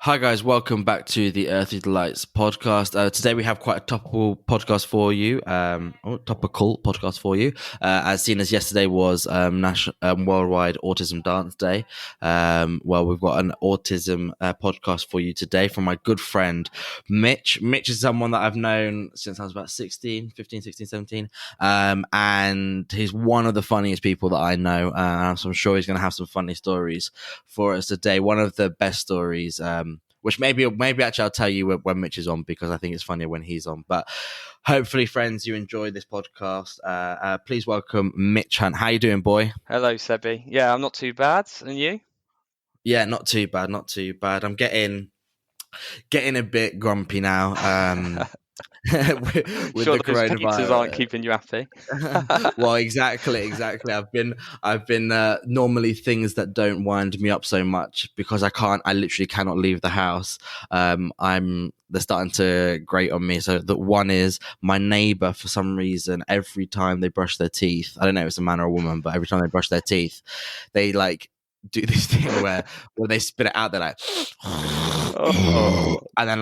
Hi guys, welcome back to the Earthly Delights podcast. Today we have quite a topical podcast for you. As seen as yesterday was National Worldwide Autism Dance Day. Well, we've got an autism podcast for you today from my good friend Mitch. Mitch is someone that I've known since I was about 16, 17. And he's one of the funniest people that I know. So I'm sure he's going to have some funny stories for us today. One of the best stories, which maybe actually I'll tell you when Mitch is on, because I think it's funnier when he's on. But hopefully, friends, you enjoy this podcast. Please welcome Mitch Hunt. How you doing, boy? Hello, Sebby. Yeah, I'm not too bad. And you? Yeah, not too bad, not too bad. I'm getting a bit grumpy now. with Sure, the those pizzas aren't coronavirus. keeping you happy. Well, exactly. I've been normally things that don't wind me up so much, because I literally cannot leave the house. They're starting to grate on me. So the one is my neighbor, for some reason, every time they brush their teeth, I don't know if it's a man or a woman, but every time they brush their teeth, they like do this thing where they spit it out. They're like, and then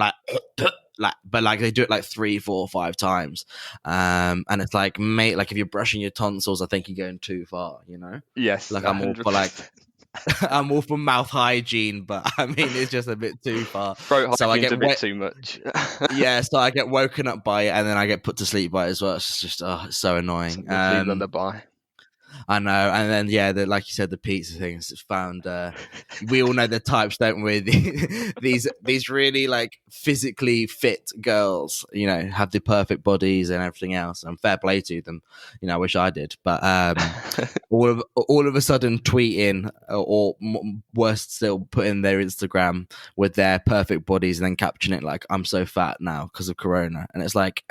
but they do it like 3, 4, 5 times, and it's like, mate, like if you're brushing your tonsils, I think you're going too far, Yes, like I'm all for 100%. I'm all for mouth hygiene, but I mean it's just a bit too far. Throat So I hygiene's get a bit too much. yeah, so I get woken up by it, and then I get put to sleep by it as well. It's just it's so annoying. Lovely lullaby. I know, and then like you said, the pizza things found. We all know the types, don't we? These really like physically fit girls, have the perfect bodies and everything else, and fair play to them. I wish I did, but all of a sudden tweeting, or worse still, putting their Instagram with their perfect bodies and then caption it like, "I'm so fat now because of Corona," and it's like,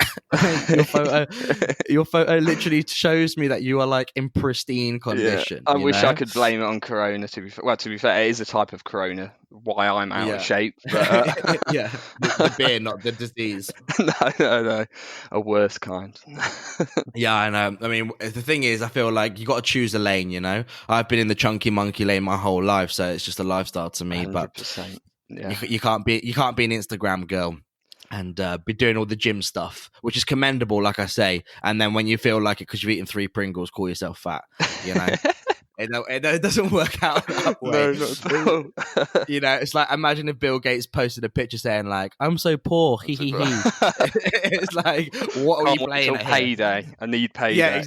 your photo literally shows me that you are like in pristine condition. I wish I could blame it on Corona. To be fair, it is a type of Corona. Why I'm out of shape, but yeah, the beer, not the disease. No, a worse kind. Yeah, I know. I mean, the thing is, I feel like you got to choose a lane. I've been in the chunky monkey lane my whole life, so it's just a lifestyle to me. 100%. Yeah. You can't be an Instagram girl and be doing all the gym stuff, which is commendable, like I say. And then when you feel like it because you've eaten 3 Pringles, call yourself fat. It doesn't work out that way. No, not at all. It's like, imagine if Bill Gates posted a picture saying like, "I'm so poor, he." It's like, what are you playing at payday? Here? I need payday. Yeah,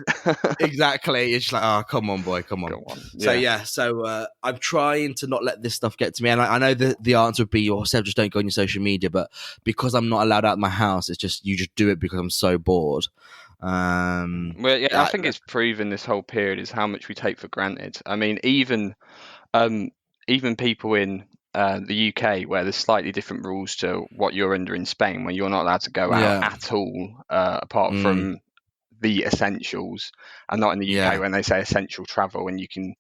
exactly. It's like, oh, come on, boy, come on. Yeah. So I'm trying to not let this stuff get to me, and I know the answer would be, Seb, just don't go on your social media, but because I'm not allowed out of my house, it's just you just do it because I'm so bored. Well, yeah, I think it's proven this whole period is how much we take for granted. I mean, even people in the UK, where there's slightly different rules to what you're under in Spain, where you're not allowed to go out at all, apart from the essentials, and not in the UK when they say essential travel and you can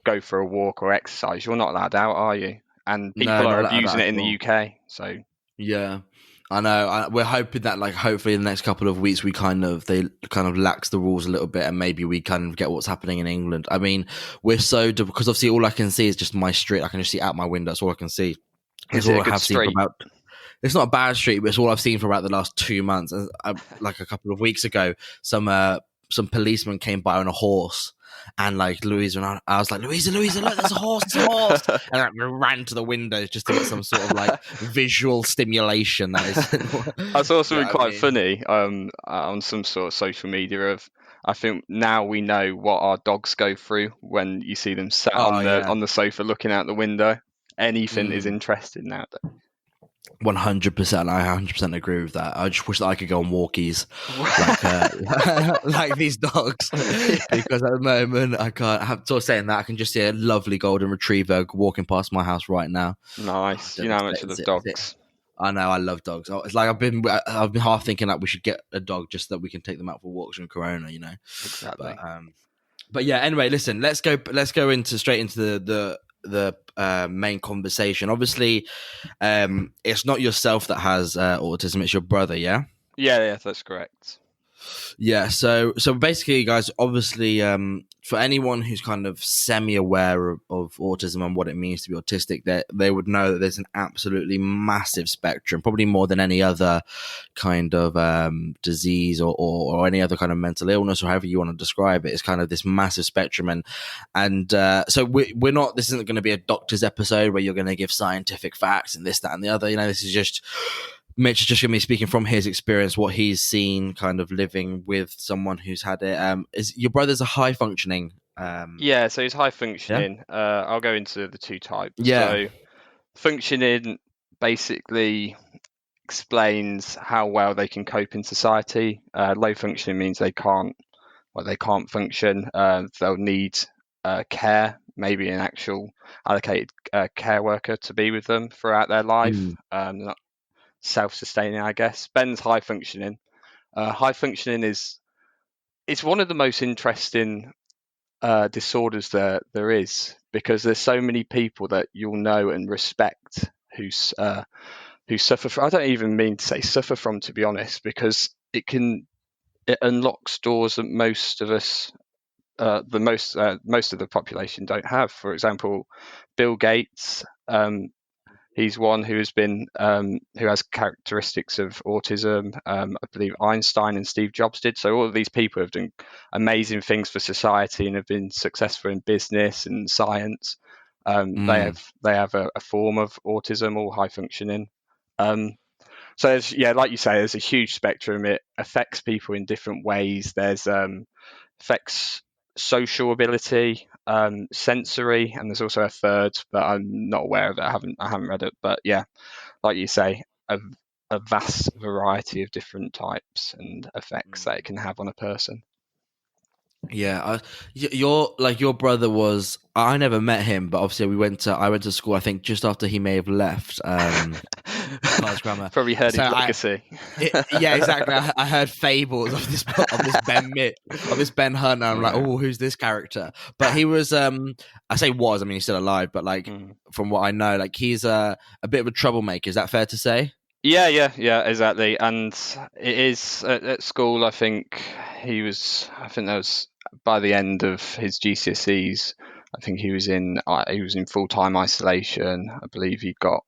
go for a walk or exercise. You're not allowed out, are you? And people are abusing it in the UK. So yeah. I know. We're hoping that, like, hopefully in the next couple of weeks, they kind of lax the rules a little bit, and maybe we kind of get what's happening in England. I mean, because obviously all I can see is just my street. I can just see out my window. That's all I can see. It's all I have seen for about. It's not a bad street, but it's all I've seen for about the last 2 months. Like a couple of weeks ago, some policemen came by on a horse. And like Louisa, and I was like, Louisa, look, there's a horse, and I ran to the windows just to get some sort of like visual stimulation. I saw something quite funny on some sort of social media of, I think now we know what our dogs go through when you see them sat on the sofa looking out the window. Anything is interesting nowadays. 100%. I 100% agree with that. I just wish that I could go on walkies like these dogs, because at the moment I can't. Have sort of saying that, I can just see a lovely golden retriever walking past my house right now. Nice. You know how much I love dogs. I know, I love dogs. It's like I've been half thinking that we should get a dog just so that we can take them out for walks during Corona. Exactly. But yeah. Anyway, listen. Let's go straight into the main conversation. Obviously, it's not yourself that has autism, it's your brother. Yeah, that's correct. Yeah, so basically, guys, obviously, for anyone who's kind of semi-aware of autism and what it means to be autistic, they would know that there's an absolutely massive spectrum, probably more than any other kind of disease or any other kind of mental illness or however you want to describe it. It's kind of this massive spectrum, and so we're not. This isn't going to be a doctor's episode where you're going to give scientific facts and this, that, and the other. You know, this is just Mitch is just going to be speaking from his experience, what he's seen, kind of living with someone who's had it. Is your brother's a high functioning? Yeah, so he's high Yeah, functioning. I'll go into the two types. yeah, So functioning basically explains how well they can cope in society. Low functioning means they can't function. They'll need care, maybe an actual allocated care worker to be with them throughout their life. mm, Not self-sustaining, I guess. Ben's high functioning. High functioning is it's one of the most interesting disorders there is, because there's so many people that you'll know and respect who suffer from. I don't even mean to say suffer from, to be honest, because it unlocks doors that most of us, most of the population don't have. For example, Bill Gates. He's one who has characteristics of autism. I believe Einstein and Steve Jobs did. So all of these people have done amazing things for society and have been successful in business and science. mm, They have a form of autism or high functioning. So like you say, there's a huge spectrum. It affects people in different ways. There's affects social ability, sensory, and there's also a third, but I'm not aware of it. I haven't read it, but yeah, like you say, a vast variety of different types and effects that it can have on a person. yeah. Your brother was. I never met him, but obviously I went to school. I think just after he may have left. College grammar. Probably heard So his legacy. yeah, exactly. I heard fables of this Ben Hunt. And I'm like, oh, who's this character? But he was, I say was. I mean, he's still alive, but like from what I know, like he's a bit of a troublemaker. Is that fair to say? Yeah, exactly. And it is at school. I think I think that was by the end of his GCSEs. I think he was in full time isolation. I believe he got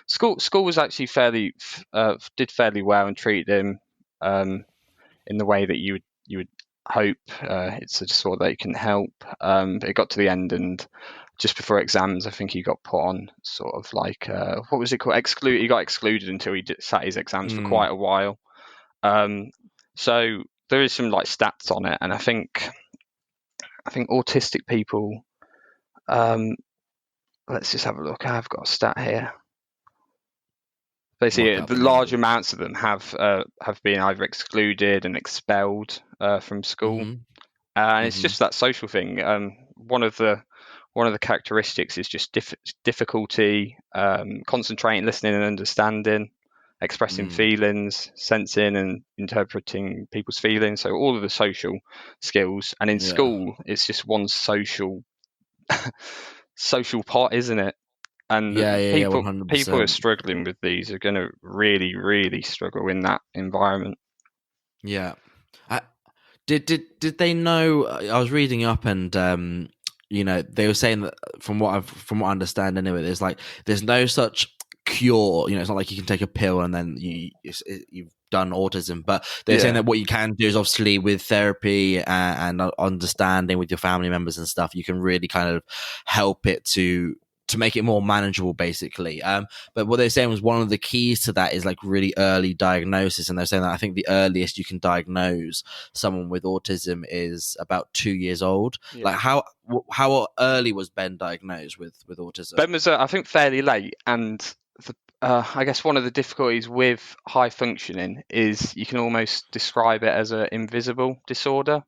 school was actually did fairly well and treated him in the way that you would hope. It's a disorder that you can help. But it got to the end, and just before exams, I think he got put on sort of like what was it called? He got excluded until sat his exams for quite a while. So there is some like stats on it, and I think autistic people. Let's just have a look. I've got a stat here. Basically, the large amounts of them have been either excluded and expelled from school, and it's just that social thing. One of the characteristics is just difficulty concentrating, listening, and understanding, expressing feelings, sensing and interpreting people's feelings. So all of the social skills, and in school, it's just one social part, isn't it? And Yeah, people 100%. who are struggling with these are going to really, really struggle in that environment. Yeah. Did they know? I was reading up, and they were saying that from what I understand anyway, there's no such cure. It's not like you can take a pill and then you've done autism. But they're saying that what you can do is obviously with therapy and understanding with your family members and stuff, you can really kind of help it to make it more manageable, basically. But what they're saying was one of the keys to that is like really early diagnosis, and they're saying that I think the earliest you can diagnose someone with autism is about 2 years old. Like how early was Ben diagnosed with autism? Ben was, I think, fairly late, and I guess one of the difficulties with high functioning is you can almost describe it as an invisible disorder.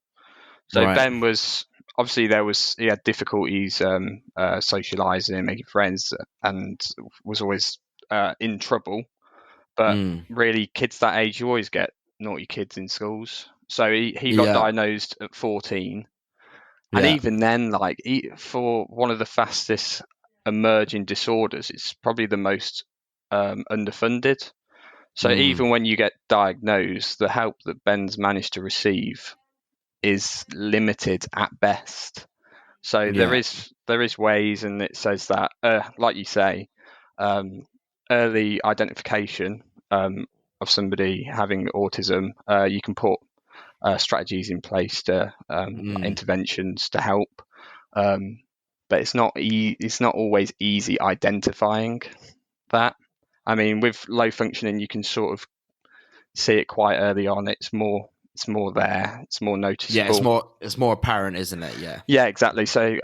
So Ben was obviously he had difficulties socializing, making friends, and was always in trouble. But really, kids that age, you always get naughty kids in schools. So he got diagnosed at 14, and even then, like for one of the fastest emerging disorders, it's probably the most underfunded. So even when you get diagnosed, the help that Ben's managed to receive is limited at best. So there is ways, and it says that, like you say, early identification of somebody having autism, you can put strategies in place to interventions to help, but it's not always easy identifying that. I mean, with low functioning, you can sort of see it quite early on. It's more there. It's more noticeable. Yeah, it's more apparent, isn't it? Yeah. Yeah, exactly. So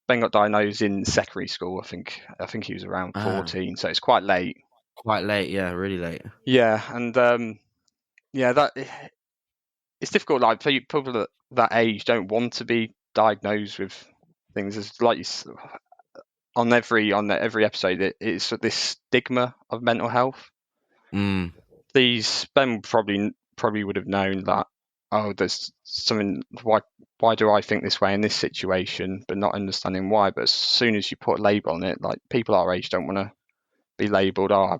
Ben got diagnosed in secondary school. I think he was around 14, so it's quite late. Quite late, yeah, really late. Yeah, and that it's difficult. Like people at that age don't want to be diagnosed with things. It's like on every episode, it's this stigma of mental health. Ben probably would have known that, oh, there's something, why do I think this way in this situation, but not understanding why. But as soon as you put a label on it, like people our age don't want to be labelled, oh,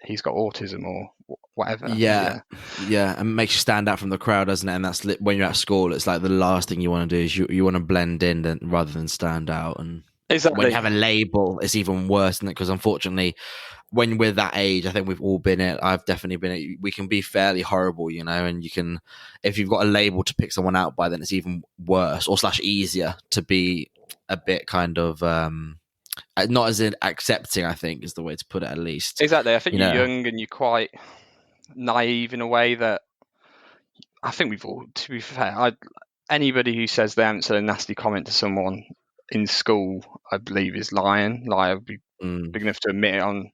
he's got autism or whatever. Yeah, and it makes you stand out from the crowd, doesn't it? And that's when you're at school, it's like the last thing you want to do is you want to blend in rather than stand out. And exactly, when you have a label, it's even worse, isn't it? Because unfortunately, when we're that age, I think we've all been it. I've definitely been it. We can be fairly horrible, and you can, if you've got a label to pick someone out by, then it's even worse or / easier to be a bit kind of not as in accepting, I think is the way to put it, at least. Exactly. I think you're young and you're quite naive in a way that I think we've all, to be fair, anybody who says they haven't said a nasty comment to someone in school, I believe, is lying. Like, I'd be big enough to admit it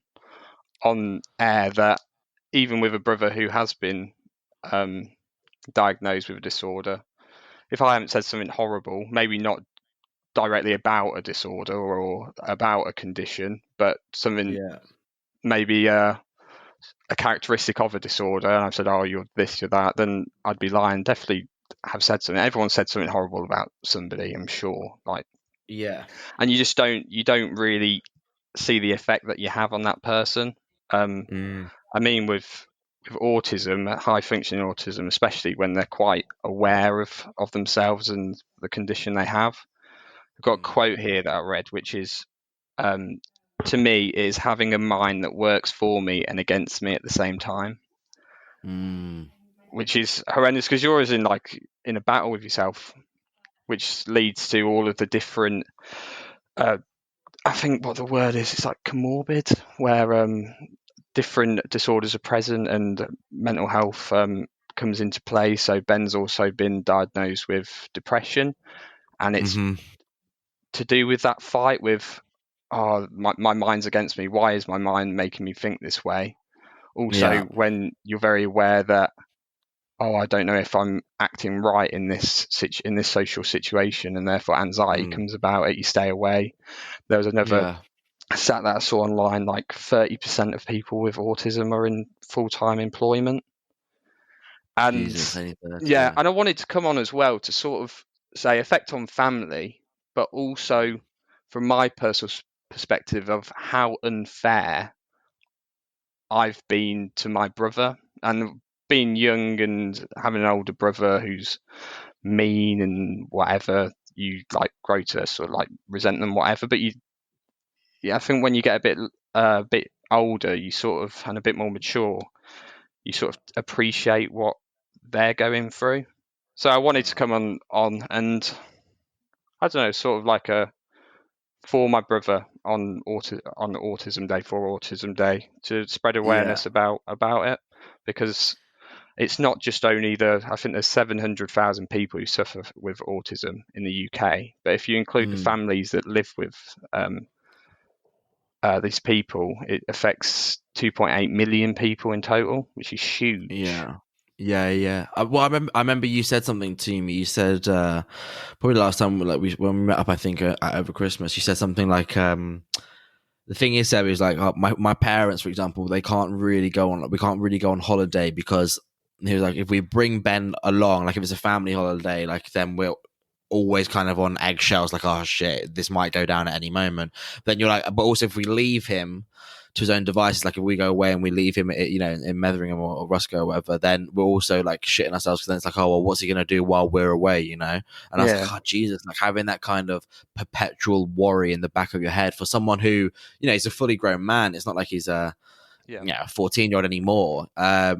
on air that even with a brother who has been diagnosed with a disorder, if I haven't said something horrible, maybe not directly about a disorder or about a condition, but something maybe a characteristic of a disorder, and I've said, oh, you're this, you're that, then I'd be lying. Definitely have said something. Everyone said something horrible about somebody, I'm sure. Like, yeah, and you just don't really see the effect that you have on that person. I mean, with autism, high functioning autism, especially when they're quite aware of themselves and the condition they have. I've got a quote here that I read, which is, to me, is having a mind that works for me and against me at the same time. Which is horrendous, because you're always in a battle with yourself, which leads to all of the different, I think what the word is, it's like comorbid, where different disorders are present and mental health comes into play. So Ben's also been diagnosed with depression, and it's to do with that fight with, oh, my mind's against me. Why is my mind making me think this way? Also, when you're very aware that, oh, I don't know if I'm acting right in this social situation, and therefore anxiety comes about it, you stay away. There was another stat that I saw online, like 30% of people with autism are in full-time employment. And Jesus, and I wanted to come on as well to sort of say effect on family, but also from my personal perspective of how unfair I've been to my brother, and being young and having an older brother who's mean and whatever, you grow to sort of resent them, whatever. But I think when you get a bit older, you sort of, and a bit more mature, you sort of appreciate what they're going through. So I wanted to come on and I don't know, sort of like for my brother on Autism Day, for Autism Day, to spread awareness about it, because it's not just only I think there's 700,000 people who suffer with autism in the UK, but if you include the families that live with these people, it affects 2.8 million people in total, which is huge. Yeah. Well, I remember you said something to me. You said probably last time, when we met up, I think over Christmas. You said something like, the thing is, Sarah, is like, my parents, for example, we can't really go on holiday, because he was like, if we bring Ben along, like if it's a family holiday, like then we're always kind of on eggshells, like, oh shit, this might go down at any moment. Then you're like, but also if we leave him to his own devices. Like if we go away and we leave him, you know, in Metheringham or Rusco or whatever, then we're also like shitting ourselves because then it's like, oh well, what's he gonna do while we're away, you know? And I was like, oh Jesus, like having that kind of perpetual worry in the back of your head for someone who, you know, he's a fully grown man. It's not like he's a 14-year-old anymore.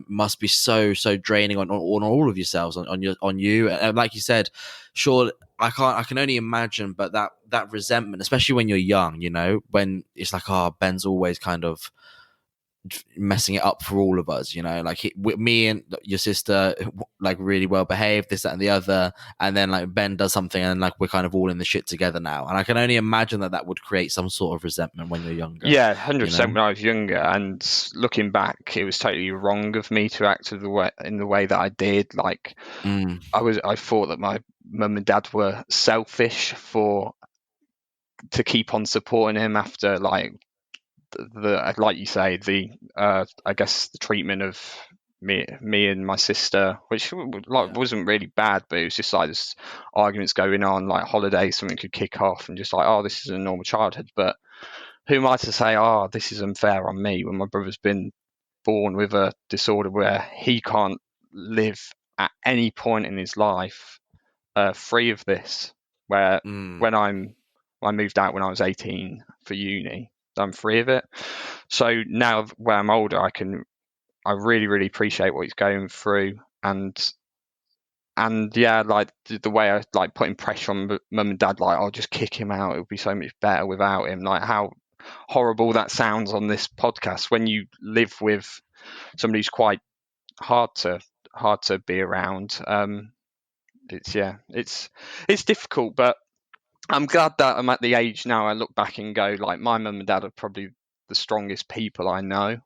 Must be so draining on all of yourselves, on you. And like you said, sure, I can only imagine, but that resentment, especially when you're young, you know, when it's like, oh, Ben's always kind of messing it up for all of us, you know, like me and your sister, like really well behaved, this, that, and the other, and then like Ben does something, and like we're kind of all in the shit together now. And I can only imagine that would create some sort of resentment when you're younger. Yeah, 100% when I was younger. And looking back, it was totally wrong of me to act in the way that I did. Like, I thought that my mum and dad were selfish to keep on supporting him after like like you say, I guess the treatment of me and my sister, which wasn't really bad, but it was just like this arguments going on, like holidays, something could kick off, and just like, oh, this is a normal childhood. But who am I to say, oh, this is unfair on me when my brother's been born with a disorder where he can't live at any point in his life free of this? Where when I moved out when I was 18 for uni, I'm free of it. So now where I'm older, I really, really appreciate what he's going through, and yeah, like the way I like putting pressure on mum and dad, like I'll just kick him out. It would be so much better without him. Like how horrible that sounds on this podcast when you live with somebody who's quite hard to be around. It's difficult, but I'm glad that I'm at the age now. I look back and go, like, my mum and dad are probably the strongest people I know.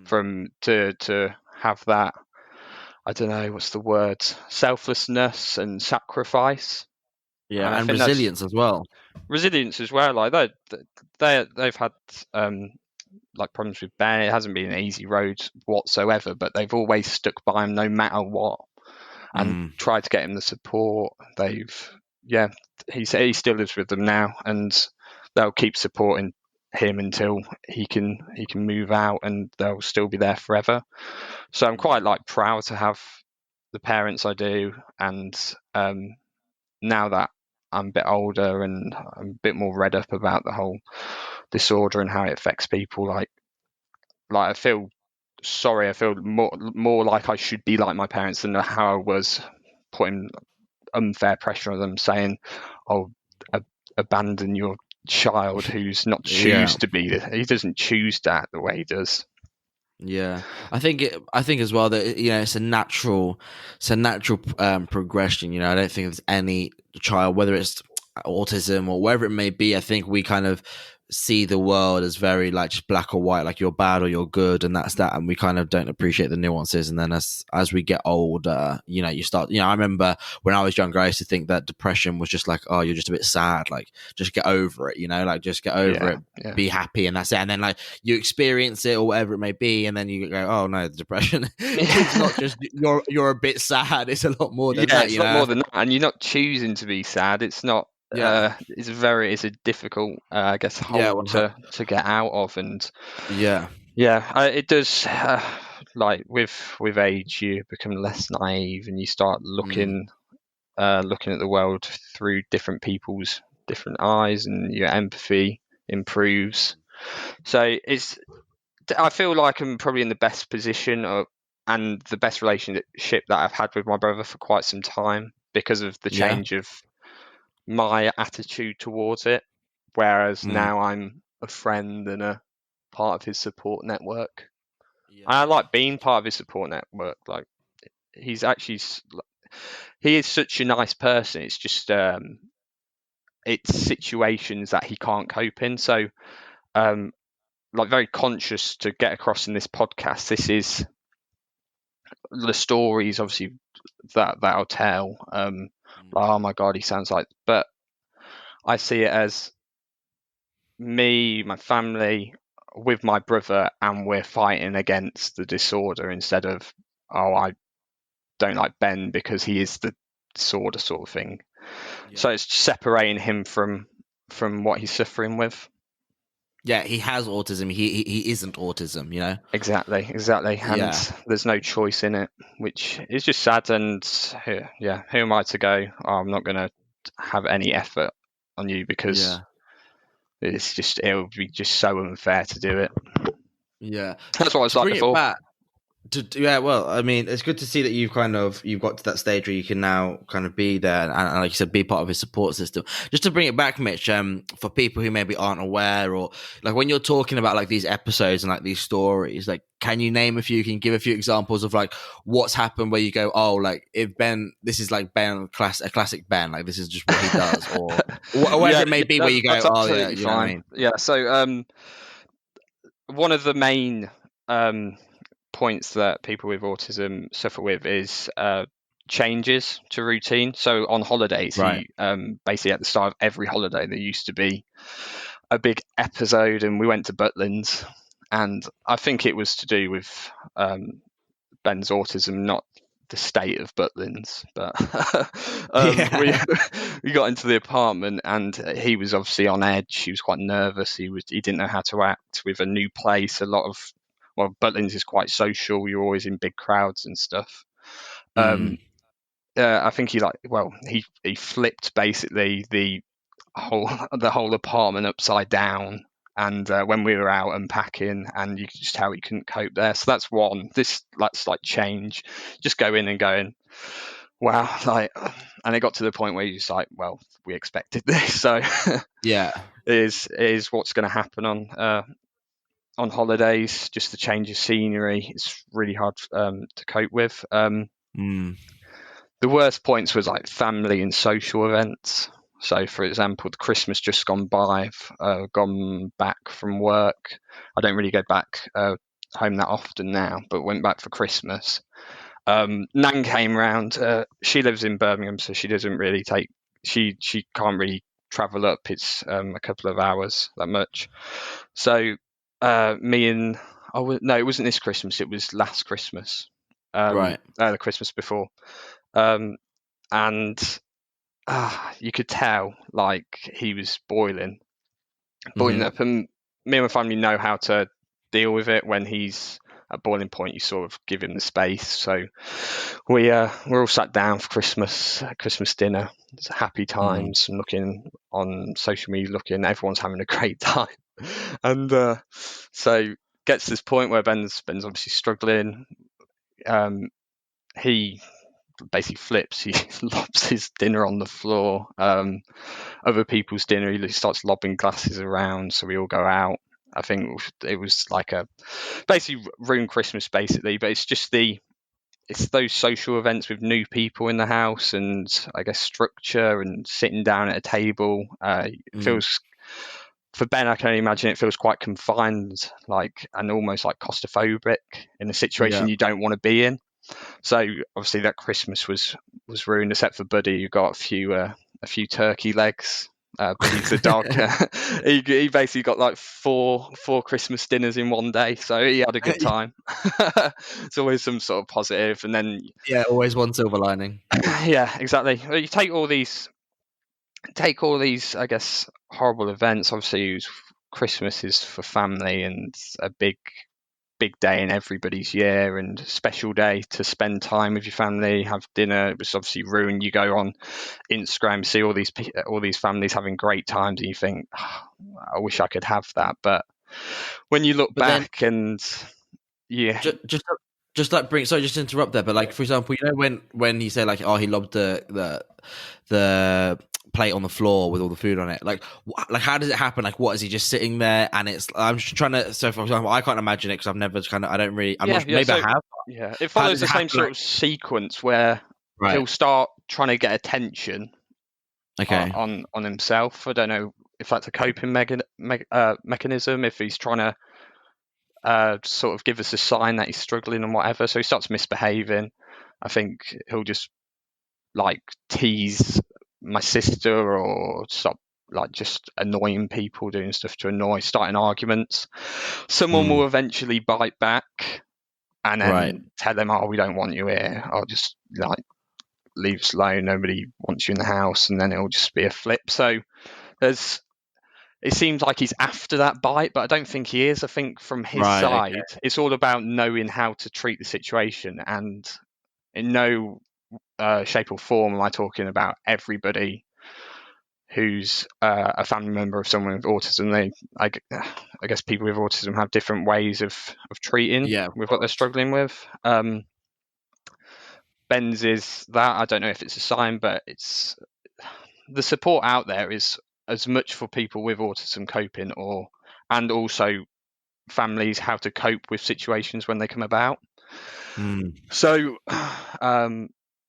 From to have that, I don't know what's the word, selflessness and sacrifice. Yeah, And I and think that's resilience as well. Resilience as well. Like they've had like problems with Ben. It hasn't been an easy road whatsoever, but they've always stuck by him no matter what, and tried to get him the support. He still lives with them now, and they'll keep supporting him until he can move out, and they'll still be there forever. So I'm quite like proud to have the parents I do, and now that I'm a bit older and I'm a bit more read up about the whole disorder and how it affects people, like I feel sorry. I feel more like I should be like my parents than how I was, putting unfair pressure on them, saying, "Oh, abandon your child who's not choose to be this. He doesn't choose that the way he does." Yeah, I think as well that, you know, it's a natural progression. You know, I don't think there's any child, whether it's autism or whatever it may be. I think we kind of see the world as very like just black or white, like you're bad or you're good, and that's that, and we kind of don't appreciate the nuances. And then as we get older, you know, you start, you know, I remember when I was younger, I used to think that depression was just like, oh, you're just a bit sad, like just get over it, you know, like just get over it, be happy, and that's it. And then like you experience it or whatever it may be, and then you go, oh no, the depression is not just you're a bit sad, it's a lot more than that. It's a lot more than that, and you're not choosing to be sad. It's not. It's a difficult, I guess, hole to get out of, and it does. Like with age, you become less naive, and you start looking at the world through different people's different eyes, and your empathy improves. So I feel like I'm probably in the best position and the best relationship that I've had with my brother for quite some time, because of the change of my attitude towards it. Whereas now I'm a friend and a part of his support network. I like being part of his support network. Like, he is such a nice person. It's just it's situations that he can't cope in. So like very conscious to get across in this podcast. This is the stories, obviously, that I'll tell. Like, oh my God, he sounds like. But I see it as me, my family, with my brother, and we're fighting against the disorder instead of, oh, I don't like Ben because he is the disorder sort of thing. So it's separating him from what he's suffering with. yeah, he has autism. He isn't autism, you know. Exactly, and Yeah, there's no choice in it, which is just sad. And yeah, who am I to go? Oh, I'm not going to have any effort on you because yeah, it would be just so unfair to do it. yeah. That's what I was To like bring it before. back, yeah, well, I mean, it's good to see that you've got to that stage where you can now kind of be there and like you said, be part of his support system. Just to bring it back, Mitch, for people who maybe aren't aware, or like when you're talking about like these episodes and like these stories, like can you name a few? Can you give a few examples of like what's happened where you go, oh, like if Ben, this is like Ben, a classic Ben, like this is just what he does, or whatever Yeah, it may be, where you go, that's oh yeah, absolutely you know what I fine. mean? Yeah, so one of the main points that people with autism suffer with is changes to routine. So on holidays, Right. he basically at the start of every holiday there used to be a big episode, and we went to Butlins, and I think it was to do with Ben's autism, not the state of Butlins, but we Yeah. we got into the apartment, and he was obviously on edge. He was quite nervous. He didn't know how to act with a new place. Butlins is quite social. You're always in big crowds and stuff. Mm. I think he flipped basically the whole apartment upside down. And when we were out unpacking, and you could just tell he couldn't cope there. So that's one. That's like change. Just go in and going, wow, and it got to the point where you're just like, well, we expected this. So Yeah. is what's going to happen on holidays. Just the change of scenery. It's really hard to cope with. Mm. The worst points was like family and social events. So, for example, the Christmas just gone by, I've gone back from work. I don't really go back home that often now, but went back for Christmas. Nan came round. She lives in Birmingham, so she doesn't really she can't really travel up. It's a couple of hours, that much. So me and no, it wasn't this Christmas. It was last Christmas. Right. The Christmas before. Um, and you could tell like he was boiling Mm-hmm. up, and me and my family know how to deal with it. When he's at boiling point, you sort of give him the space. So we're all sat down for Christmas dinner. It's happy Mm. times, and looking on social media, everyone's having a great time. And so gets to this point where Ben's obviously struggling. He basically flips. He lobs his dinner on the floor. Other people's dinner. He starts lobbing glasses around. So we all go out. I think it was like a basically ruined Christmas, basically. But it's those social events with new people in the house, and I guess structure and sitting down at a table. It Mm. feels for Ben, I can only imagine it feels quite confined, and almost like claustrophobic in a Yeah. situation you don't want to be in. So obviously that Christmas was ruined, except for Buddy, who got a few turkey legs. Buddy's the dog. He basically got like four Christmas dinners in one day, so he had a good time. It's always some sort of positive, and then Yeah, always one silver lining. yeah, exactly. Well, you take all these, I guess, horrible events. Obviously, Christmas is for family and a big day in everybody's year, and special day to spend time with your family, have dinner. It was obviously ruined. You go on Instagram, see all these families having great times, and you think, oh, I wish I could have that. But when you look But then back, and yeah, just like bring sorry, just to interrupt there, but like for example, you know when he said like, oh, he lobbed the plate on the floor with all the food on it, like how does it happen? Like what is he just sitting there? And it's I'm just trying to, so for example, I can't imagine it because I've never I don't really, I'm not, maybe I So have. yeah, it How follows does the it same happen? sort of sequence where Right. he'll start trying to get attention Okay. on himself. I don't know if that's a coping mechanism, if he's trying to sort of give us a sign that he's struggling and whatever. So he starts misbehaving. I think he'll just like tease my sister or stop like just annoying people, doing stuff to annoy, starting arguments. Someone Mm. will eventually bite back and Right. then tell them, "Oh, we don't want you here. I'll just like leave us alone. Nobody wants you in the house," and then it'll just be a flip. So there's it seems like he's after that bite, but I don't think he is. I think from his side, it's all about knowing how to treat the situation, and in no shape or form am I talking about everybody who's a family member of someone with autism. I guess people with autism have different ways of treating with what they're struggling with. Ben's is that. I don't know if it's a sign, but it's the support out there is as much for people with autism coping, and also families how to cope with situations when they come about. So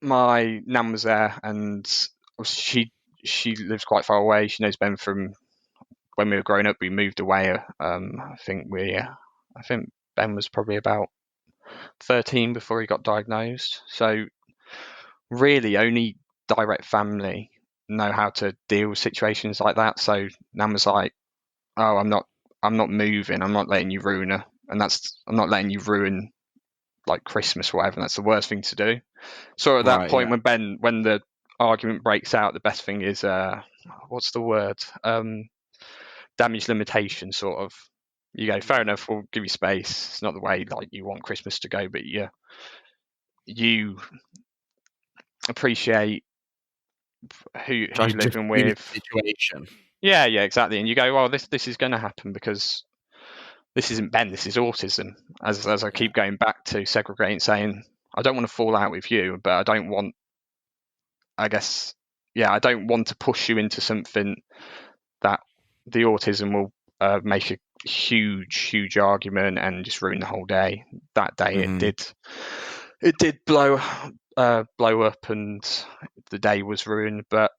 my nan was there, and she lives quite far away. She knows Ben from when we were growing up. We moved away. I think Ben was probably about 13 before he got diagnosed. So really only direct family know how to deal with situations like that. So nan was like, oh, I'm not moving, I'm not letting you ruin her, and I'm not letting you ruin like Christmas or whatever, and that's the worst thing to do. So at that point, when the argument breaks out, the best thing is what's the word, damage limitation, sort of. You go, fair enough, we'll give you space, it's not the way like you want Christmas to go, but you appreciate who you're living with. Situation. Yeah, exactly. And you go, well, this is going to happen because this isn't Ben, this is autism. As I keep going back to segregating, saying I don't want to fall out with you, but I don't want to push you into something that the autism will make a huge argument and just ruin the whole day. That day it did blow up and the day was ruined. But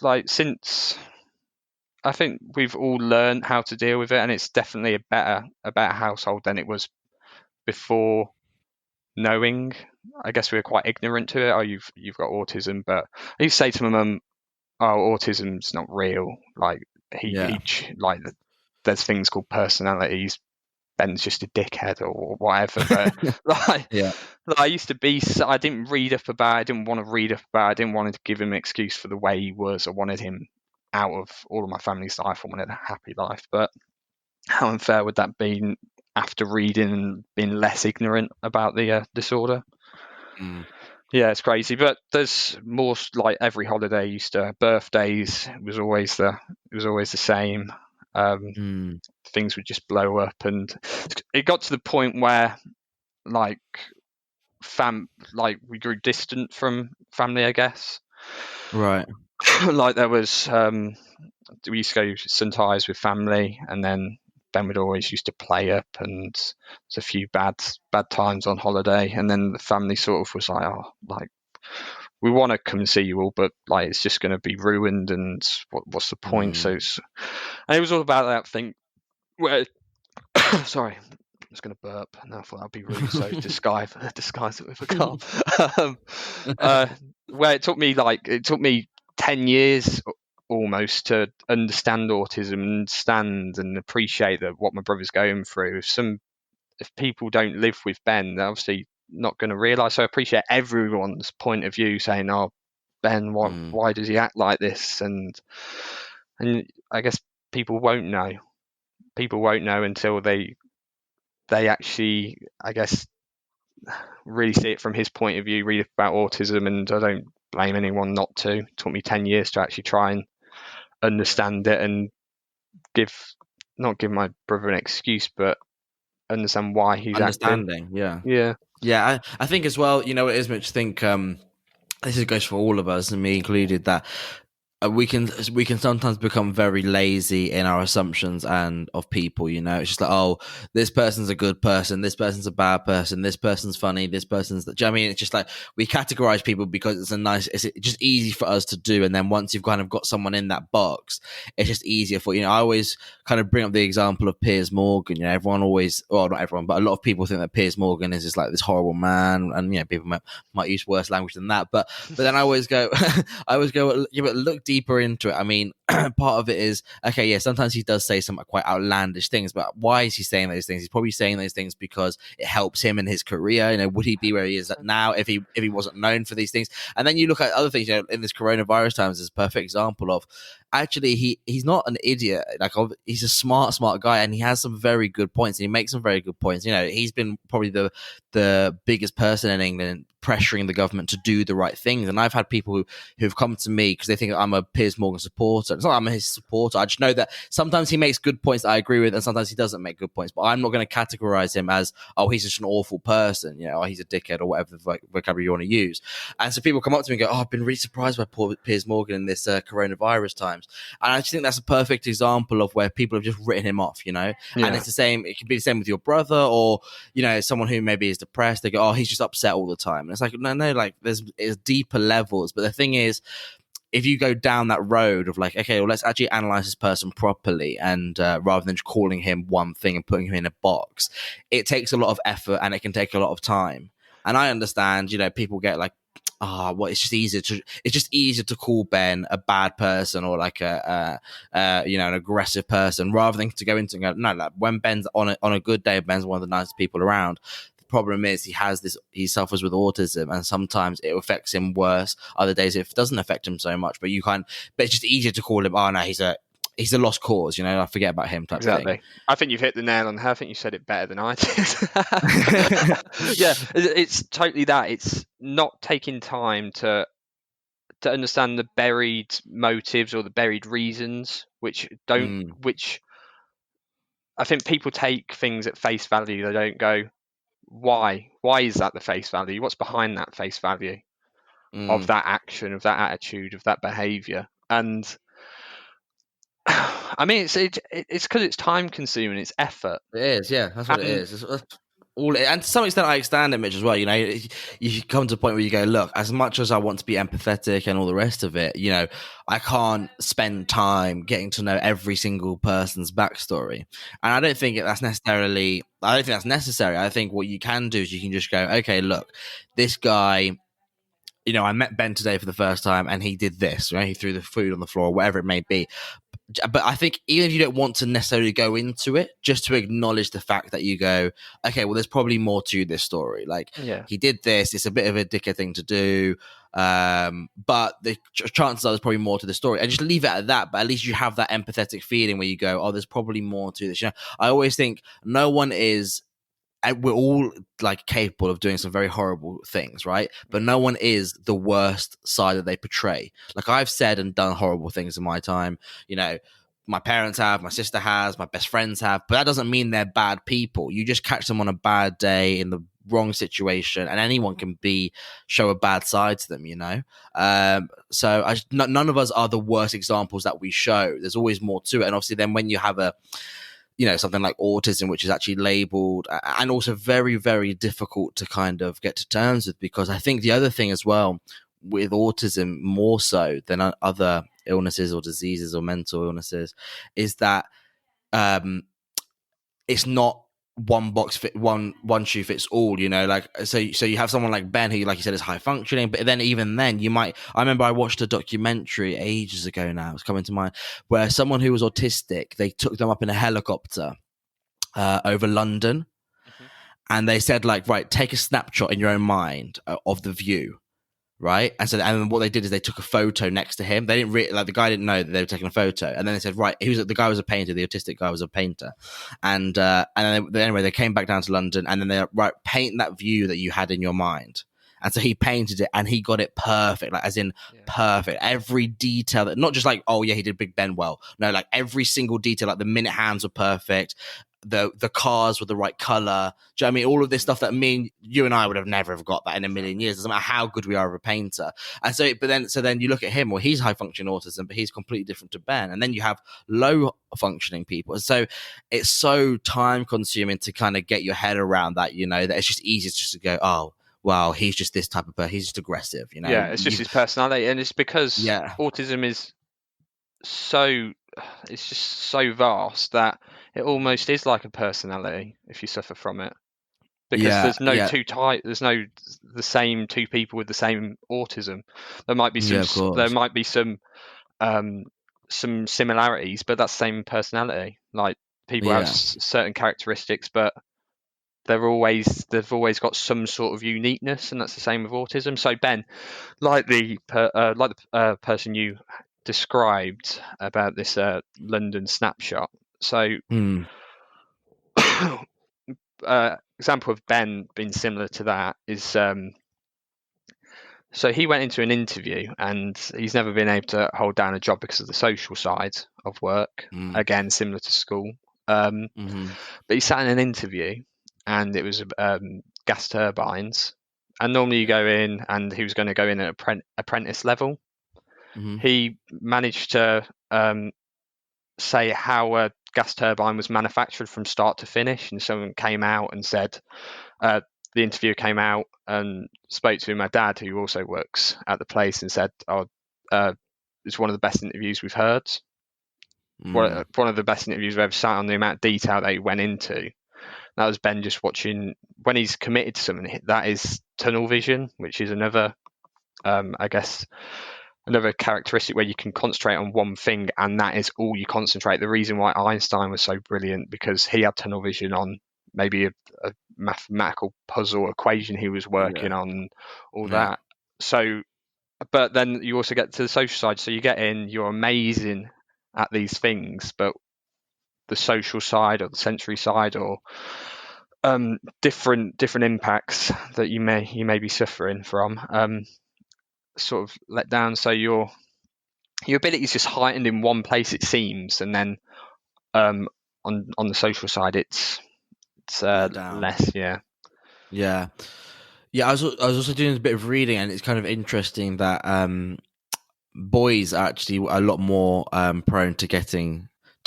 like since, I think we've all learned how to deal with it, and it's definitely a better household than it was before knowing. I guess we were quite ignorant to it. Oh, you've got autism, but I used to say to my mum, "Oh, autism's not real. Like he like there's things called personalities. Ben's just a dickhead or whatever." But I used to be. I didn't read up about it. I didn't want to read up about it. I didn't want to give him an excuse for the way he was. I wanted him out of all of my family's life. I wanted a happy life. But how unfair would that be after reading and being less ignorant about the disorder? Yeah, it's crazy. But there's more, like every holiday, Easter, birthdays, it was always the same. Things would just blow up, and it got to the point where like we grew distant from family, I guess. Right. Like there was we used to go sun ties with family, and then Ben would always used to play up, and there's a few bad times on holiday, and then the family sort of was like, oh, like we want to come and see you all, but like it's just going to be ruined, and what's the point? So and it was all about that thing where sorry, I was going to burp, and I thought that'd be rude, so disguise it with a cough. Where it took me 10 years almost to understand autism, understand and appreciate that what my brother's going through. If people don't live with Ben, they're obviously not going to realise. So I appreciate everyone's point of view, saying, "Oh, Ben, why does he act like this?" And I guess people won't know. People won't know until they actually, I guess, really see it from his point of view, read about autism, and I don't blame anyone not to. It took me 10 years to actually try and understand it and not give my brother an excuse, but understand why he's understanding acting. I think as well, you know, it is Mitch, I think this goes for all of us, and me included, that we can sometimes become very lazy in our assumptions and of people. You know, it's just like, oh, this person's a good person, this person's a bad person, this person's funny, this person's. Do you know what I mean? It's just like we categorize people because it's just easy for us to do. And then once you've kind of got someone in that box, it's just easier for, you know. I always kind of bring up the example of Piers Morgan. You know, everyone always, well, not everyone, but a lot of people think that Piers Morgan is just like this horrible man, and you know, people might use worse language than that. But then I always go, look deeper into it. I mean, part of it is, okay, yeah, sometimes he does say some quite outlandish things, but why is he saying those things? He's probably saying those things because it helps him in his career. You know, would he be where he is now if he wasn't known for these things? And then you look at other things, you know, in this coronavirus times, is a perfect example of actually he's not an idiot. Like, he's a smart guy, and he has some very good points, and he makes some very good points. You know, he's been probably the biggest person in England pressuring the government to do the right things. And I've had people who've come to me because they think I'm a Piers Morgan supporter. It's not that I'm his supporter. I just know that sometimes he makes good points that I agree with, and sometimes he doesn't make good points. But I'm not going to categorize him as, oh, he's just an awful person, you know, or he's a dickhead, or whatever the vocabulary you want to use. And so people come up to me and go, oh, I've been really surprised by poor Piers Morgan in this coronavirus times. And I just think that's a perfect example of where people have just written him off, you know. Yeah. And it's the same. It can be the same with your brother, or, you know, someone who maybe is depressed. They go, oh, he's just upset all the time. And it's like, no, like there's deeper levels. But the thing is, if you go down that road of like, okay, well, let's actually analyze this person properly, and rather than just calling him one thing and putting him in a box, it takes a lot of effort and it can take a lot of time. And I understand, you know, people get like, it's just easier to call Ben a bad person, or like you know, an aggressive person, rather than to go into and go, no, like when Ben's on a good day, Ben's one of the nicest people around. The problem is he suffers with autism, and sometimes it affects him worse. Other days it doesn't affect him so much, but it's just easier to call him, oh no, he's a lost cause, you know, I forget about him type exactly. thing. I think you've hit the nail on the head. I think you said it better than I did. Yeah, it's totally that. It's not taking time to understand the buried motives or the buried reasons, which I think people take things at face value. They don't go, why is that the face value? What's behind that face value of that action, of that attitude, of that behavior? And I mean, it's because it's time consuming, it's effort. It is, yeah, that's what it is. And to some extent, I understand it, Mitch, as well. You know, you come to a point where you go, look, as much as I want to be empathetic and all the rest of it, you know, I can't spend time getting to know every single person's backstory. And I don't think that's necessary. I think what you can do is you can just go, okay, look, this guy, you know, I met Ben today for the first time, and he did this, right? He threw the food on the floor, whatever it may be. But I think even if you don't want to necessarily go into it, just to acknowledge the fact that you go, okay, well, there's probably more to this story. Like, he did this. It's a bit of a dickhead thing to do. But the chances are there's probably more to the story. And just leave it at that. But at least you have that empathetic feeling where you go, oh, there's probably more to this. You know, I always think no one is, we're all like capable of doing some very horrible things, right? But no one is the worst side that they portray. Like, I've said and done horrible things in my time. You know, my parents have, my sister has, my best friends have, but that doesn't mean they're bad people. You just catch them on a bad day in the wrong situation, and anyone can show a bad side to them, you know. So none of us are the worst examples that we show. There's always more to it. And obviously then when you have something like autism, which is actually labeled and also very, very difficult to kind of get to terms with, because I think the other thing as well with autism, more so than other illnesses or diseases or mental illnesses, is that it's not one box fit one shoe fits all, you know. Like, so you have someone like Ben who, like you said, is high functioning, but then even then I remember I watched a documentary ages ago now, it's coming to mind, where someone who was autistic, they took them up in a helicopter over London, and they said, like, right, take a snapshot in your own mind of the view, right? And what they did is they took a photo next to him. They didn't the guy didn't know that they were taking a photo, and then they said, right, the guy was a painter, the autistic guy was a painter, and then anyway, they came back down to London, and then they right, paint that view that you had in your mind. And so he painted it, and he got it perfect, like as in perfect. Every detail, that not just like, oh yeah, he did Big Ben well. No, like every single detail, like the minute hands were perfect, the cars were the right color. Do you know what I mean? All of this stuff that you and I would have never have got that in a million years. Doesn't matter how good we are of a painter. And so then you look at him, well, he's high functioning autism, but he's completely different to Ben. And then you have low functioning people. So it's so time consuming to kind of get your head around that, you know, that it's just easier just to go, oh, well, he's just this type of person. He's just aggressive, you know? Yeah, it's just his personality. And it's because autism is it's just so vast that it almost is like a personality if you suffer from it. Because there's no two types, there's no the same two people with the same autism. There might be some similarities, but that's the same personality. Like, people have certain characteristics, but they've always got some sort of uniqueness, and that's the same with autism. So Ben, like the person you described about this London snapshot. So, example of Ben being similar to that is, so he went into an interview and he's never been able to hold down a job because of the social side of work. Again, similar to school. But he sat in an interview and it was gas turbines. And normally you go in, and he was going to go in at apprentice level. He managed to say how a gas turbine was manufactured from start to finish, and someone came out and said, the interviewer came out and spoke to my dad, who also works at the place, and said, it's one of the best interviews we've heard. One of the best interviews we've ever sat on, the amount of detail they went into. That was Ben just watching. When he's committed to something, that is tunnel vision, which is another, I guess, another characteristic where you can concentrate on one thing and that is all you concentrate. The reason why Einstein was so brilliant, because he had tunnel vision on maybe a mathematical puzzle equation he was working on, all that. So, but then you also get to the social side. So you get in, you're amazing at these things, but the social side or the sensory side or different impacts that you may be suffering from sort of let down. So your ability is just heightened in one place, it seems, and then on the social side it's less. Yeah. I was also doing a bit of reading, and it's kind of interesting that boys are actually a lot more prone to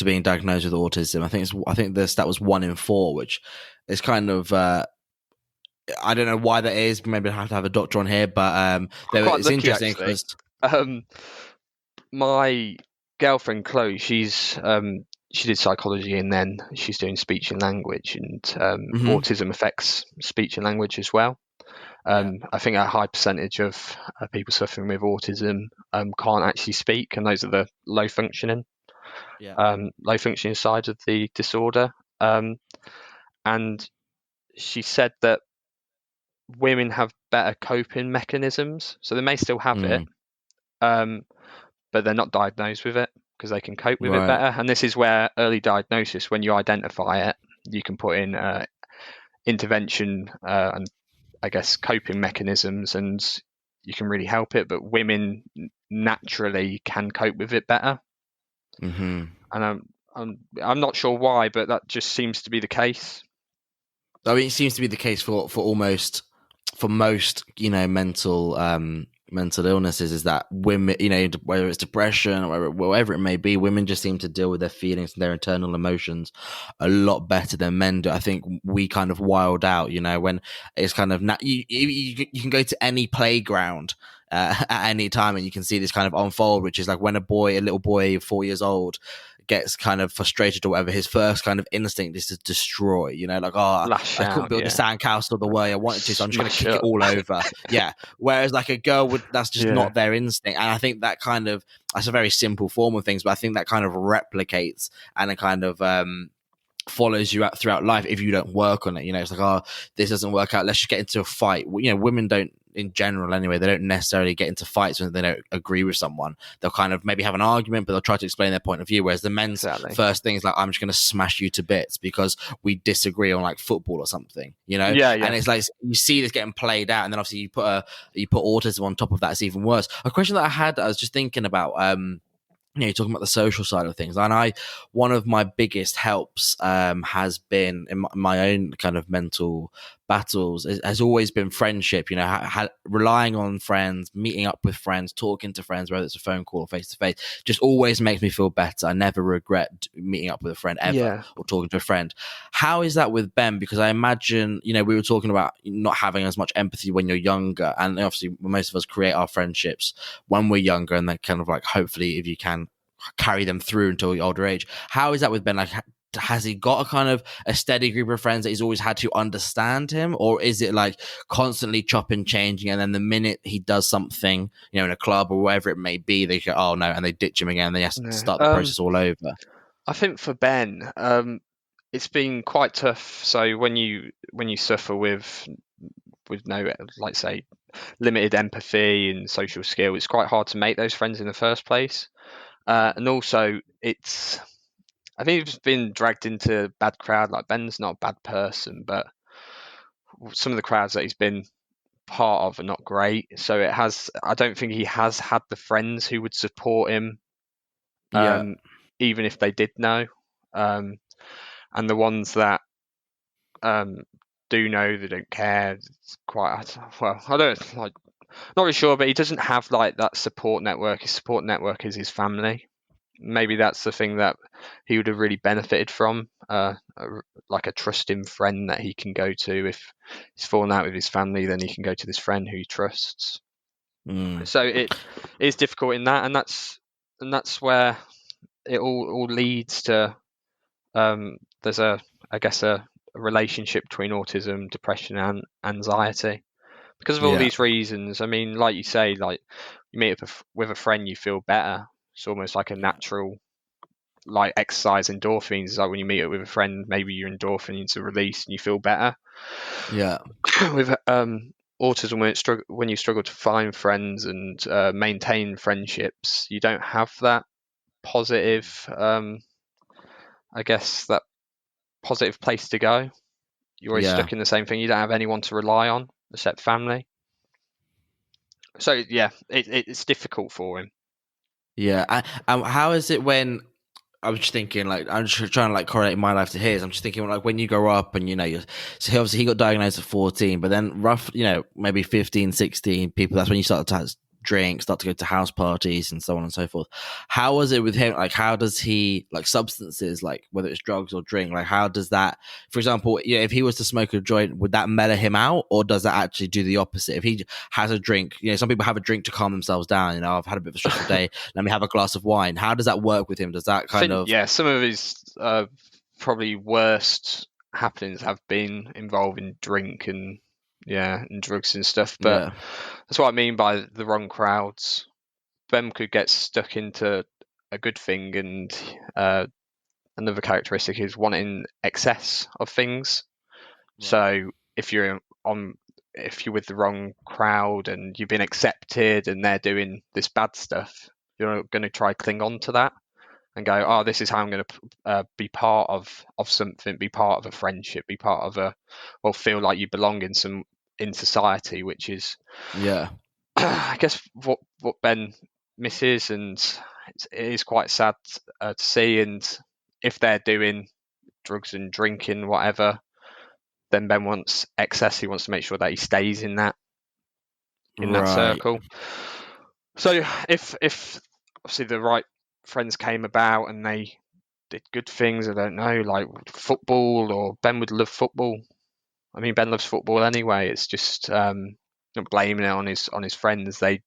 being diagnosed with autism. I think the stat was 1 in 4, which is kind of I don't know why that is. Maybe I have to have a doctor on here, but it's interesting because my girlfriend Chloe, she did psychology and then she's doing speech and language, and autism affects speech and language as well. I think a high percentage of people suffering with autism can't actually speak, and those are the low functioning side of the disorder. And she said that women have better coping mechanisms, so they may still have it, but they're not diagnosed with it because they can cope with it better. And this is where early diagnosis, when you identify it, you can put in intervention and I guess coping mechanisms, and you can really help it. But women naturally can cope with it better. And I'm not sure why, but that just seems to be the case. I mean, it seems to be the case for most, mental illnesses, is that women, whether it's depression or whatever it may be, women just seem to deal with their feelings and their internal emotions a lot better than men do. I think we kind of wild out, when it's kind of you can go to any playground at any time and you can see this kind of unfold, which is like when a little boy 4 years old gets kind of frustrated or whatever, his first kind of instinct is to destroy, like, I couldn't build the sandcastle the way I wanted to, so I'm just going to kick it all over. Whereas like a girl that's just not their instinct. And I think that's a very simple form of things, but I think that kind of replicates and it kind of follows you out throughout life if you don't work on it. It's like, this doesn't work out, let's just get into a fight. Women don't, in general anyway, they don't necessarily get into fights when they don't agree with someone. They'll kind of maybe have an argument, but they'll try to explain their point of view, whereas the men's first thing is like, I'm just going to smash you to bits because we disagree on like football or something, and it's like you see this getting played out, and then obviously you put autism on top of that, it's even worse. A question that I was just thinking about, you're talking about the social side of things, and one of my biggest helps has been in my own kind of mental battles has always been friendship. Relying on friends, meeting up with friends, talking to friends, whether it's a phone call or face to face, just always makes me feel better. I never regret meeting up with a friend ever or talking to a friend. How is that with Ben? Because I imagine, we were talking about not having as much empathy when you're younger, and obviously most of us create our friendships when we're younger, and then kind of like, hopefully if you can carry them through until your older age. How is that with Ben? Like, has he got a kind of a steady group of friends that he's always had to understand him, or is it like constantly chopping, changing, and then the minute he does something, in a club or wherever it may be, they go, oh no, and they ditch him again, and they have to start the process all over? I think for Ben, it's been quite tough. So when you suffer with no, like say, limited empathy and social skill, it's quite hard to make those friends in the first place. And also, I think he's been dragged into a bad crowd. Like, Ben's not a bad person, but some of the crowds that he's been part of are not great. So I don't think he has had the friends who would support him, Yeah. even if they did know. And the ones that do know, they don't care. It's quite well. I don't like. Not really sure, but he doesn't have like that support network. His support network is his family. Maybe that's the thing that he would have really benefited from, like a trusting friend that he can go to. If he's fallen out with his family, then he can go to this friend who he trusts. So it is difficult in that, and that's where it all leads to. There's I guess a relationship between autism, depression, and anxiety because of all Yeah. these reasons. I mean, like you say, like you meet up with a friend, you feel better. It's almost like a natural, like exercise endorphins. Like when you meet up with a friend, maybe your endorphins are released and you feel better. Yeah. With autism, when you struggle to find friends and maintain friendships, you don't have that positive, I guess, that positive place to go. You're always Yeah. stuck in the same thing. You don't have anyone to rely on except family. So yeah, it's difficult for him. Yeah. How is it when I was just thinking, like, I'm just trying to like correlate my life to his. I'm just thinking, like, when you grow up and so obviously he got diagnosed at 14, but then maybe 15, 16 people, that's when you start to drink, start to go to house parties and so on and so forth. How was it with him? Like, how does he, like, substances, like whether it's drugs or drink, like, how does that, for example, if he was to smoke a joint, would that mellow him out, or does that actually do the opposite? If he has a drink, some people have a drink to calm themselves down. I've had a bit of a stressful day, let me have a glass of wine. How does that work with him? Does that I kind think of some of his probably worst happenings have been involving drink and drugs and stuff. But yeah. that's what I mean by the wrong crowds. Ben could get stuck into a good thing, and another characteristic is wanting excess of things. Right. So if you're with the wrong crowd and you've been accepted and they're doing this bad stuff, you're going to try cling on to that and go, oh, this is how I'm going to be part of something, be part of a friendship, be part of feel like you belong in society, which is, Yeah. I guess, what Ben misses, and it is quite sad to see. And if they're doing drugs and drinking, whatever, then Ben wants excess. He wants to make sure that he stays in that Right. circle. So if obviously the right friends came about and they did good things, I don't know, like football, or Ben would love football. I mean, Ben loves football anyway. It's just not blaming it on his friends. They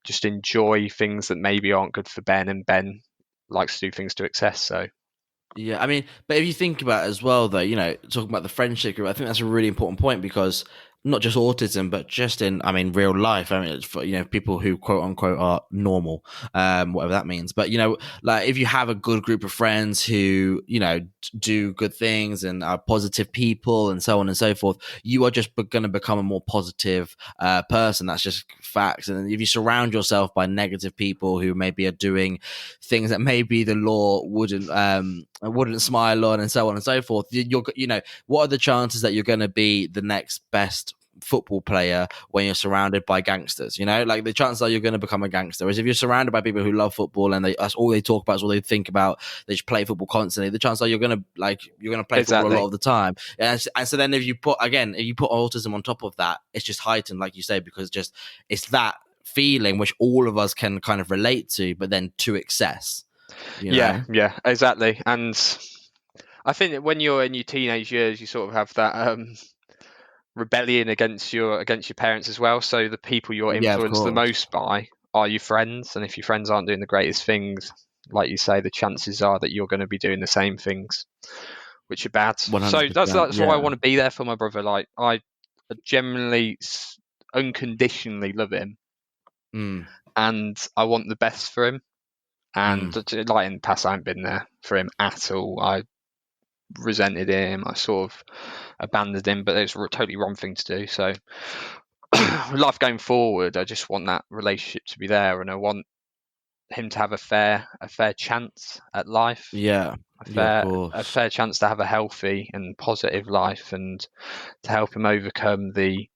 just enjoy things that maybe aren't good for Ben, and Ben likes to do things to excess. So Yeah, I mean, but if you think about it as well, though, talking about the friendship group, I think that's a really important point because not just autism, but just in, I mean, real life. I mean, it's for, people who quote unquote are normal, whatever that means. But, like if you have a good group of friends who, do good things and are positive people and so on and so forth, you are just going to become a more positive person. That's just facts. And if you surround yourself by negative people who maybe are doing things that maybe the law wouldn't smile on and so on and so forth, what are the chances that you're going to be the next best football player when you're surrounded by gangsters? Like the chances are you're going to become a gangster. Whereas if you're surrounded by people who love football and that's all they talk about, is all they think about, they just play football constantly, the chances are you're going to play football a lot of the time. And so then if you put autism on top of that, it's just heightened, like you say, because it's that feeling which all of us can kind of relate to, but then to excess. Yeah, exactly. And I think that when you're in your teenage years, you sort of have that rebellion against your parents as well. So the people you're Yeah, of influenced the course. most by are your friends, and if your friends aren't doing the greatest things, like you say, the chances are that you're going to be doing the same things, which are bad. So that's 100%. why I Yeah. want to be there for my brother. Like I genuinely, unconditionally love him, and I want the best for him. And like in the past, I haven't been there for him at all. I resented him. I sort of abandoned him, but it's a totally wrong thing to do. So life going forward, I just want that relationship to be there, and I want him to have a fair chance at life. Yeah, of A course. fair chance to have a healthy and positive life, and to help him overcome the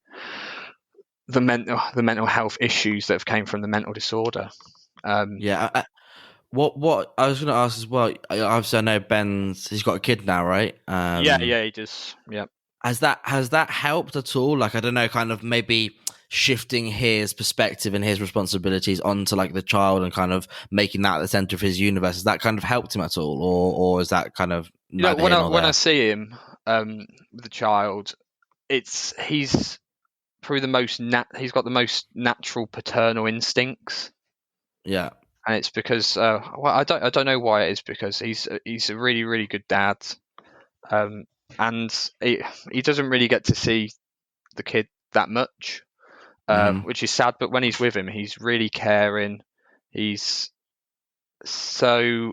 mental health issues that have came from the mental disorder. Yeah. What I was going to ask as well. Obviously, I know he's got a kid now, right? Yeah, he does. Yeah. Has that helped at all? Like, I don't know, kind of maybe shifting his perspective and his responsibilities onto like the child and kind of making that the center of his universe. Has that kind of helped him at all, or is that kind of neither When here nor I there? see him with the child, he's probably he's got the most natural paternal instincts. Yeah. And it's because I don't know why it is, because he's a really, really good dad. And he doesn't really get to see the kid that much, Mm-hmm. which is sad. But when he's with him, he's really caring. He's so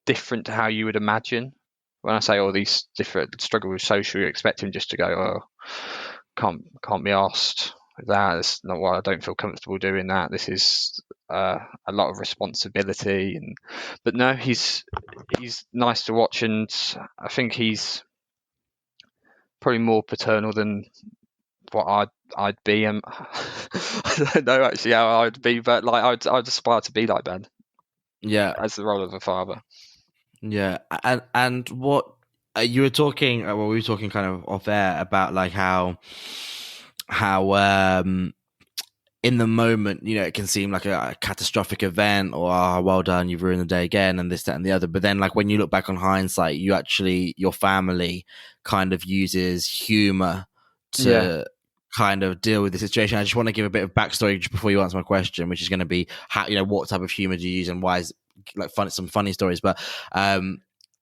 different to how you would imagine. When I say all these different struggle with social, you expect him just to go, "Oh, can't be asked with that. It's not what I don't feel comfortable doing that. This is a lot of responsibility." But no, he's nice to watch, and I think he's probably more paternal than what I'd be. I don't know actually how I'd be, but like I'd aspire to be like Ben Yeah. as the role of a father. Yeah. And what you were talking? Well, we were talking kind of off air about like how in the moment, you know, it can seem like a catastrophic event, or well done, you've ruined the day again, and this, that, and the other. But then, like when you look back on hindsight, your family kind of uses humor Yeah. to kind of deal with the situation. I just want to give a bit of backstory just before you answer my question, which is going to be how, you know, what type of humor do you use and why is like some funny stories. But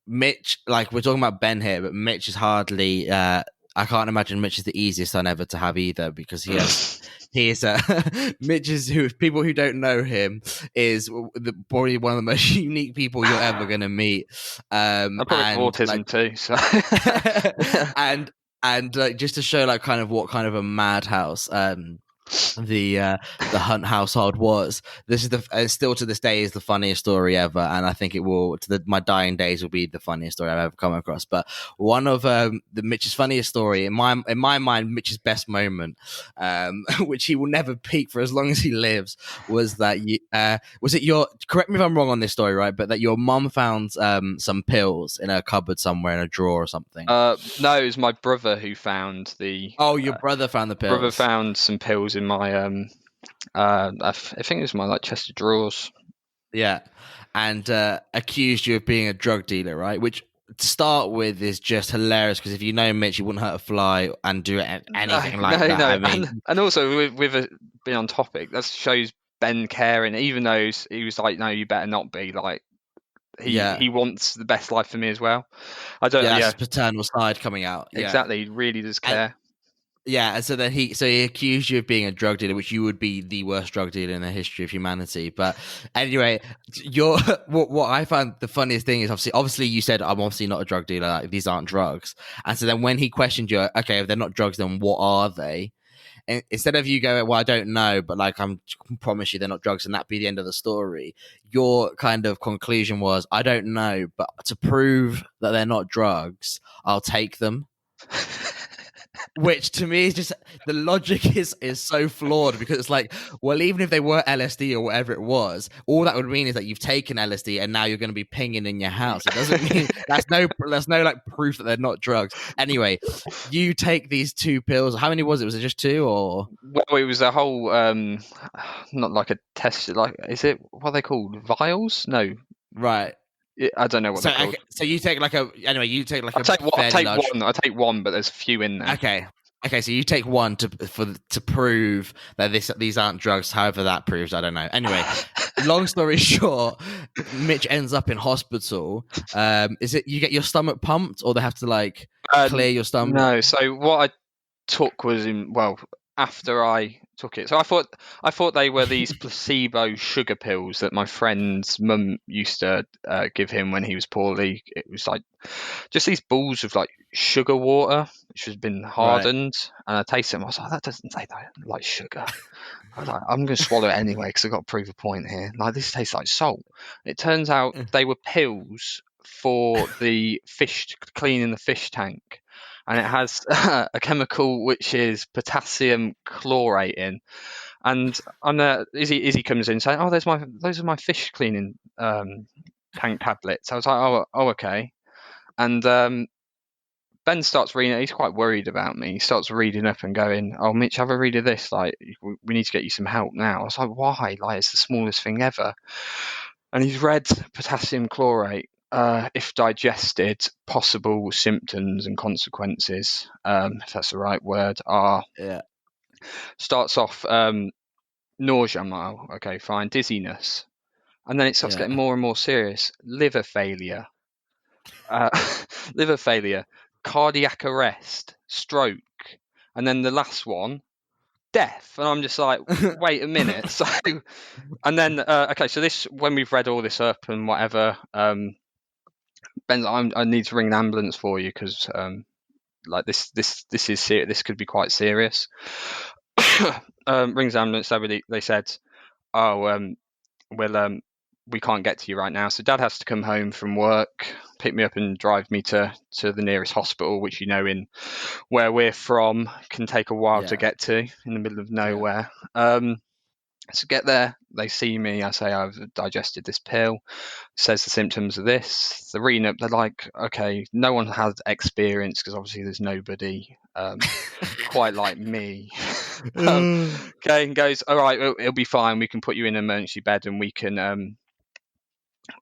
Mitch, like we're talking about Ben here, but Mitch is hardly. I can't imagine Mitch is the easiest son ever to have either, because he is Mitch is, who people who don't know him, is probably one of the most unique people you're ever going to meet. I probably have And autism like, too, so and just to show like kind of what kind of a madhouse the Hunt household was. This is still to this day is the funniest story ever, and I think it will my dying days will be the funniest story I've ever come across. But one of the Mitch's funniest story in my mind, Mitch's best moment, which he will never peak for as long as he lives, was that was it your, correct me if I'm wrong on this story, right? But that your mum found some pills in a cupboard somewhere in a drawer or something. no, it was my brother who found the. Oh, your brother found the Brother pills. found some pills in my I think it was my like chest of drawers. Yeah, and accused you of being a drug dealer, right? Which to start with is just hilarious, because if you know Mitch, he wouldn't hurt a fly and do anything like that. No, I mean, and also with being on topic, that shows Ben caring, even though he was like, "No, you better not be." Like yeah, he wants the best life for me as well. I don't. yeah, that's Yeah, his paternal side coming out. Yeah, exactly. He really does and care. yeah, and so then he accused you of being a drug dealer, which you would be the worst drug dealer in the history of humanity. But anyway, your what I found the funniest thing is obviously you said, I'm obviously not a drug dealer, like, these aren't drugs. And so then when he questioned you, okay, if they're not drugs, then what are they? And instead of you going, well, I don't know, but like I promise you they're not drugs, and that be the end of the story, your kind of conclusion was, I don't know, but to prove that they're not drugs, I'll take them. Which to me is just, the logic is so flawed, because it's like, well, even if they were LSD or whatever it was, all that would mean is that you've taken LSD and now you're going to be pinging in your house. It doesn't mean that's no like proof that they're not drugs. Anyway, you take these 2 pills. How many was it? Was it just 2 or? Well, it was a whole not like a test. Like, is it what are they called? Vials? No, Right. I don't know what So they're called. so you take like you take like I a take fairly large. one. I take one, but there's a few in there. Okay, so you take one to prove that these aren't drugs. However that proves, I don't know. Anyway, long story short, Mitch ends up in hospital. Is it you get your stomach pumped, or they have to like clear your stomach? No. So what I took was after I took it. So I thought they were these placebo sugar pills that my friend's mum used to give him when he was poorly. It was like just these balls of like sugar water, which has been hardened, and I tasted them. I was like, that doesn't taste like sugar. I was like, I'm going to swallow it anyway because I've got to prove a point here. Like, this tastes like salt. It turns out they were pills for the fish, cleaning the fish tank. And it has a chemical which is potassium chlorate in. And Izzy comes in saying, "Oh, those are my fish cleaning tank tablets." I was like, "Oh, okay." And Ben starts reading it. He's quite worried about me. He starts reading up and going, "Oh, Mitch, have a read of this. Like, we need to get you some help now." I was like, "Why? Like, it's the smallest thing ever." And he's read potassium chlorate. If digested, possible symptoms and consequences, if that's the right word, are starts off nausea. I'm like, oh, okay, fine. Dizziness, and then it starts getting more and more serious. Liver failure. Liver failure, cardiac arrest, stroke, and then the last one, death. And I'm just like, wait a minute. So, and then okay, so this, when we've read all this up and whatever, Ben's, I need to ring an ambulance for you because like this is serious. This could be quite serious. Rings ambulance. They said, oh, well, we can't get to you right now. So Dad has to come home from work, pick me up and drive me to the nearest hospital, which, you know, in where we're from, can take a while to get to, in the middle of nowhere. So get there, they see me, I say I've digested this pill, says the symptoms of this. They're reading up, they're like, okay, no one has experience because obviously there's nobody quite like me. Okay, and goes, all right, it'll be fine. We can put you in an emergency bed and we can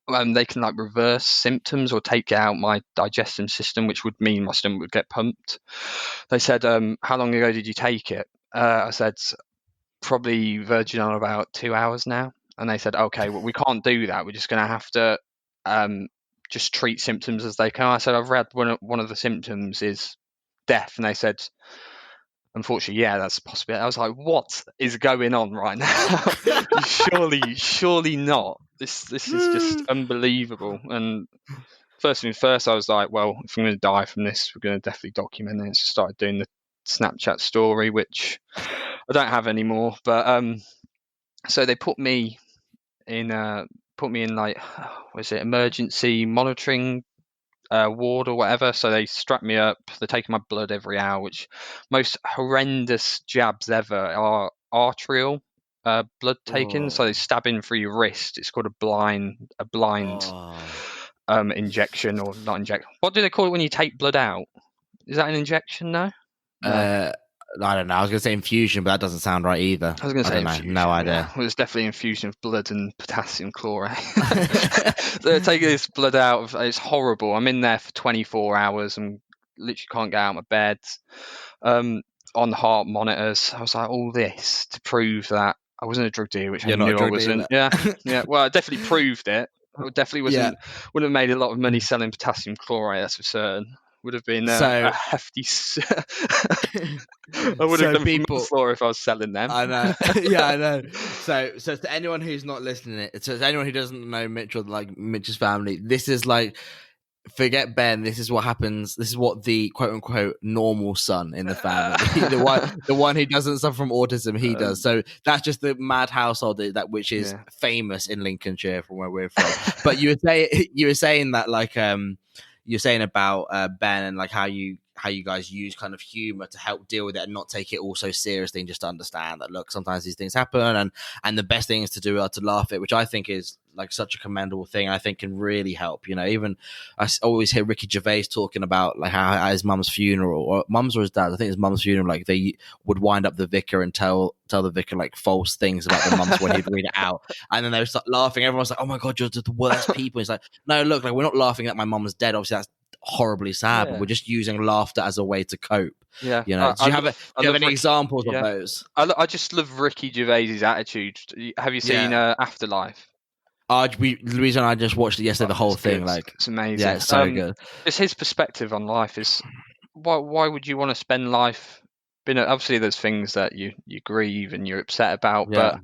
they can like reverse symptoms or take out my digestive system, which would mean my stomach would get pumped. They said, how long ago did you take it? I said, probably verging on about 2 hours now. And they said, okay, well, we can't do that. We're just going to have to just treat symptoms as they come. I said, I've read one of the symptoms is death. And they said, unfortunately, yeah, that's a possibility. I was like, what is going on right now? surely not. This is just unbelievable. And first things first, I was like, well, if I'm going to die from this, we're going to definitely document it. So I started doing the Snapchat story, which I don't have anymore. But so they put me in like, was it emergency monitoring ward or whatever. So they strap me up. They're taking my blood every hour, which most horrendous jabs ever are arterial blood taken. So they stab in through your wrist. It's called a blind injection, or not injection. What do they call it when you take blood out? Is that an injection? No. I don't know. I was going to say infusion, but that doesn't sound right either. I was going to say infusion. No idea. Yeah. Well, it's definitely infusion of blood and potassium chlorate. They're taking this blood out. It's horrible. I'm in there for 24 hours and literally can't get out of my bed. On heart monitors. I was like, all this to prove that I wasn't a drug dealer, which I knew I wasn't. Yeah. Well, I definitely proved it. I definitely wasn't. Wouldn't have made a lot of money selling potassium chlorate. That's for certain. Would have been a hefty. I would have done people floor if I was selling them. I know. Yeah, I know. So to anyone who's not listening, so to anyone who doesn't know Mitch or like Mitch's family, this is like, forget Ben. This is what happens. This is what the quote unquote normal son in the family, the one who doesn't suffer from autism, he does. So that's just the mad household which is famous in Lincolnshire from where we're from. But you were saying that like you're saying about Ben and like how you guys use kind of humor to help deal with it and not take it all so seriously, and just understand that, look, sometimes these things happen and the best things to do are to laugh at it, which I think is like such a commendable thing. I think can really help. You know, even I always hear Ricky Gervais talking about like how at his mum's funeral, or mum's or his dad, I think his mum's funeral, like they would wind up the vicar and tell the vicar like false things about the mums when he'd read it out, and then they would start laughing. Everyone's like, oh my god, you're the worst people. It's like, no, look, like we're not laughing that my mum's dead. Obviously that's horribly sad, but we're just using laughter as a way to cope. You know, do you have any examples of those? I just love Ricky Gervais's attitude. Have you seen Afterlife? Louisa and I just watched it yesterday. The whole thing, like, it's amazing. Yeah, it's so good. It's his perspective on life. Is why would you want to spend life? Obviously, there's things that you grieve and you're upset about, but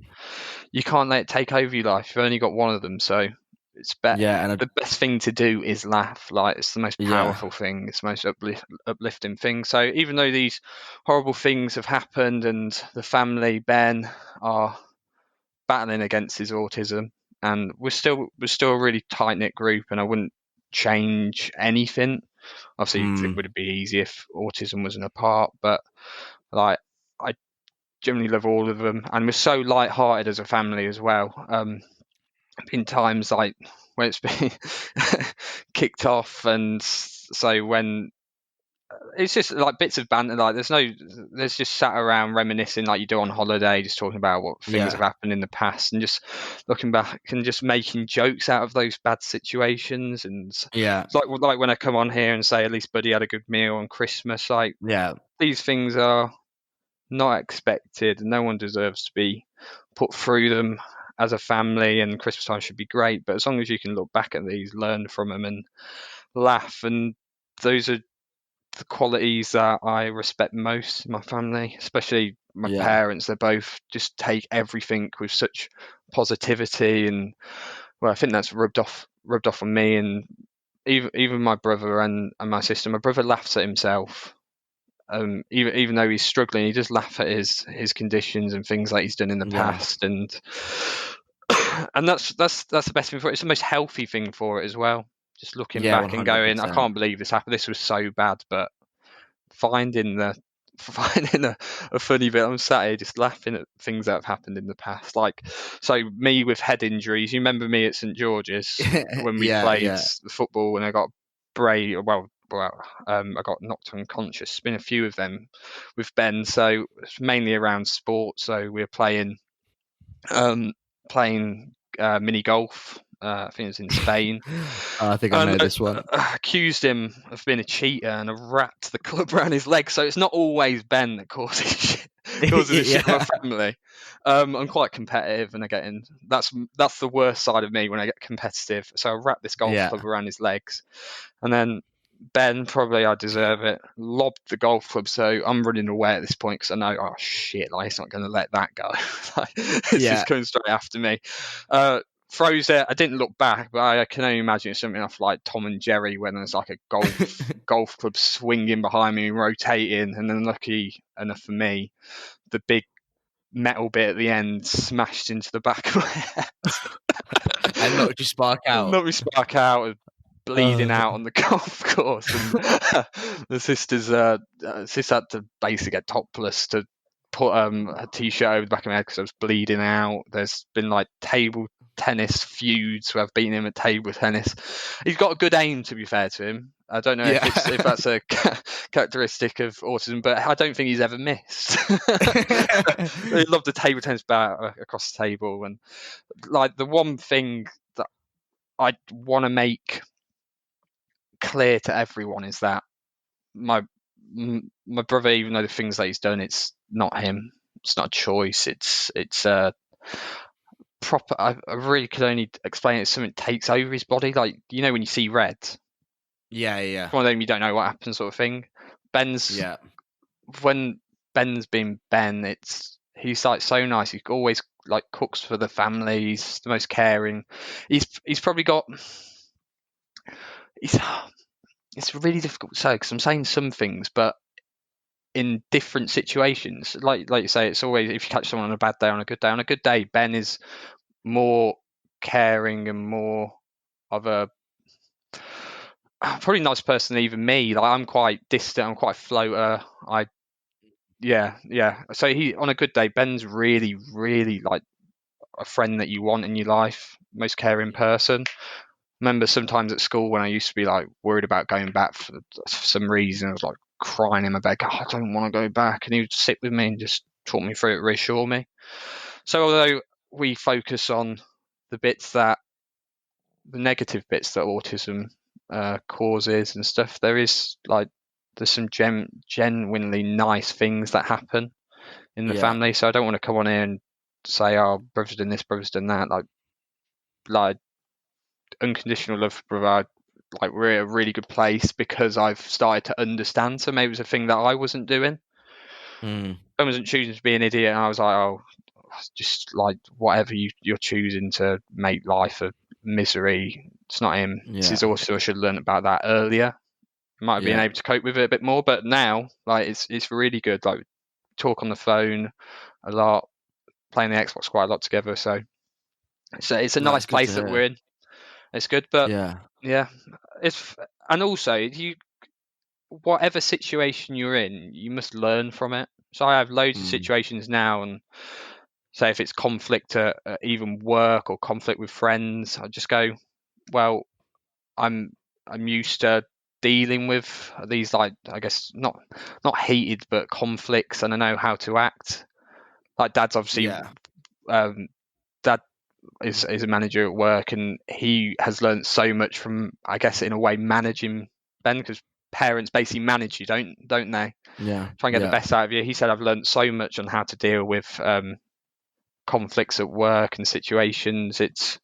you can't let it take over your life. You've only got one of them, so It's better. The best thing to do is laugh. Like, it's the most powerful thing. It's the most uplifting thing. So even though these horrible things have happened, and the family, Ben, are battling against his autism, and we're still a really tight knit group, and I wouldn't change anything. Obviously, it would be easy if autism wasn't a part, but like, I generally love all of them, and we're so light-hearted as a family as well. Been times like when it's been kicked off, and so when it's just like bits of banter, like there's just sat around reminiscing like you do on holiday, just talking about what things have happened in the past, and just looking back and just making jokes out of those bad situations. And it's like when I come on here and say, at least Buddy had a good meal on Christmas. Like, these things are not expected, and no one deserves to be put through them as a family, and Christmas time should be great, but as long as you can look back at these, learn from them, and laugh, and those are the qualities that I respect most in my family, especially my parents. They both just take everything with such positivity, and well, I think that's rubbed off on me, and even my brother and my sister. My brother laughs at himself. Even though he's struggling, he does laugh at his conditions and things like he's done in the past, and that's the best thing for it. It's the most healthy thing for it as well. Just looking back 100%. And going, I can't believe this happened. This was so bad, but finding a funny bit on Saturday, just laughing at things that have happened in the past. Like, so me with head injuries. You remember me at St George's when we played the football, and I got I got knocked unconscious. There's been a few of them with Ben, so it's mainly around sport. So we're playing mini golf. I think it was in Spain. I think I know this one. Accused him of being a cheater, and I wrapped the club around his leg. So it's not always Ben that causes shit in my family. I'm quite competitive, and that's the worst side of me when I get competitive. So I wrapped this golf club around his legs, and then Ben, probably I deserve it, lobbed the golf club, so I'm running away at this point because I know, oh shit, like, he's not going to let that go. It's just coming straight after me. Throws it. I didn't look back, but I can only imagine it's something off like Tom and Jerry, when there's like a golf club swinging behind me and rotating, and then lucky enough for me, the big metal bit at the end smashed into the back of my head. And knocked your spark out. Bleeding out on the golf course, and the sisters had to basically get topless to put a t-shirt over the back of my head because I was bleeding out. There's been like table tennis feuds where I've beaten him at table tennis. He's got a good aim, to be fair to him. I don't know if that's a characteristic of autism, but I don't think he's ever missed. He loved the table tennis bat across the table, and like, the one thing that I want to make clear to everyone is that my brother, even though the things that he's done, it's not him. It's not a choice. It's proper. I really could only explain it as something that takes over his body. Like, you know, when you see red. Yeah. One of them, you don't know what happens, sort of thing. When Ben's been Ben, he's like so nice. He always like cooks for the family. He's the most caring. He's probably got. It's really difficult to say because I'm saying some things, but in different situations, like you say, it's always, if you catch someone on a bad day, on a good day. On a good day, Ben is more caring and more of a probably nice person than even me. Like, I'm quite distant. I'm quite a floater. So on a good day, Ben's really, really like a friend that you want in your life, most caring person. Remember sometimes at school when I used to be like worried about going back for some reason, I was like crying in my bed, I don't want to go back, and he would sit with me and just talk me through it, reassure me. So although we focus on the negative bits that autism causes and stuff, there's some genuinely nice things that happen in the family. So I don't want to come on here and say, oh, brother's done this, brother's done that. Like unconditional love provide, like, we're at a really good place because I've started to understand. So maybe it was a thing that I wasn't doing. I wasn't choosing to be an idiot, and I was like, oh, just like whatever you're choosing to make life a misery. It's not him. It's his also. I should have learned about that earlier. Might have been able to cope with it a bit more, but now, like, it's really good. Like, talk on the phone a lot, playing the Xbox quite a lot together. So it's a nice place that we're in. It's good, but yeah, and also whatever situation you're in, you must learn from it. So I have loads of situations now, and say if it's conflict at even work or conflict with friends, I just go, well, I'm used to dealing with these, like, I guess not heated but conflicts, and I know how to act. Like, Dad's obviously Dad is a manager at work, and he has learned so much from, I guess, in a way, managing Ben, because parents basically manage you, don't they? Yeah. Try and get the best out of you. He said, I've learned so much on how to deal with conflicts at work and situations. It's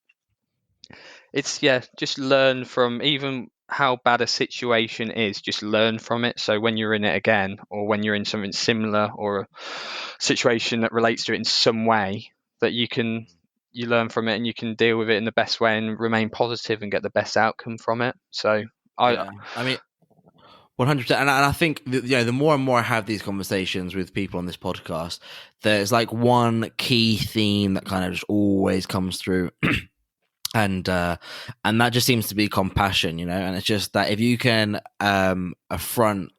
just learn from, even how bad a situation is, just learn from it. So when you're in it again, or when you're in something similar, or a situation that relates to it in some way, that you learn from it and you can deal with it in the best way and remain positive and get the best outcome from it. So I mean, 100%. And I think the more and more I have these conversations with people on this podcast, there's like one key theme that kind of just always comes through. And that just seems to be compassion, and it's just that if you can affront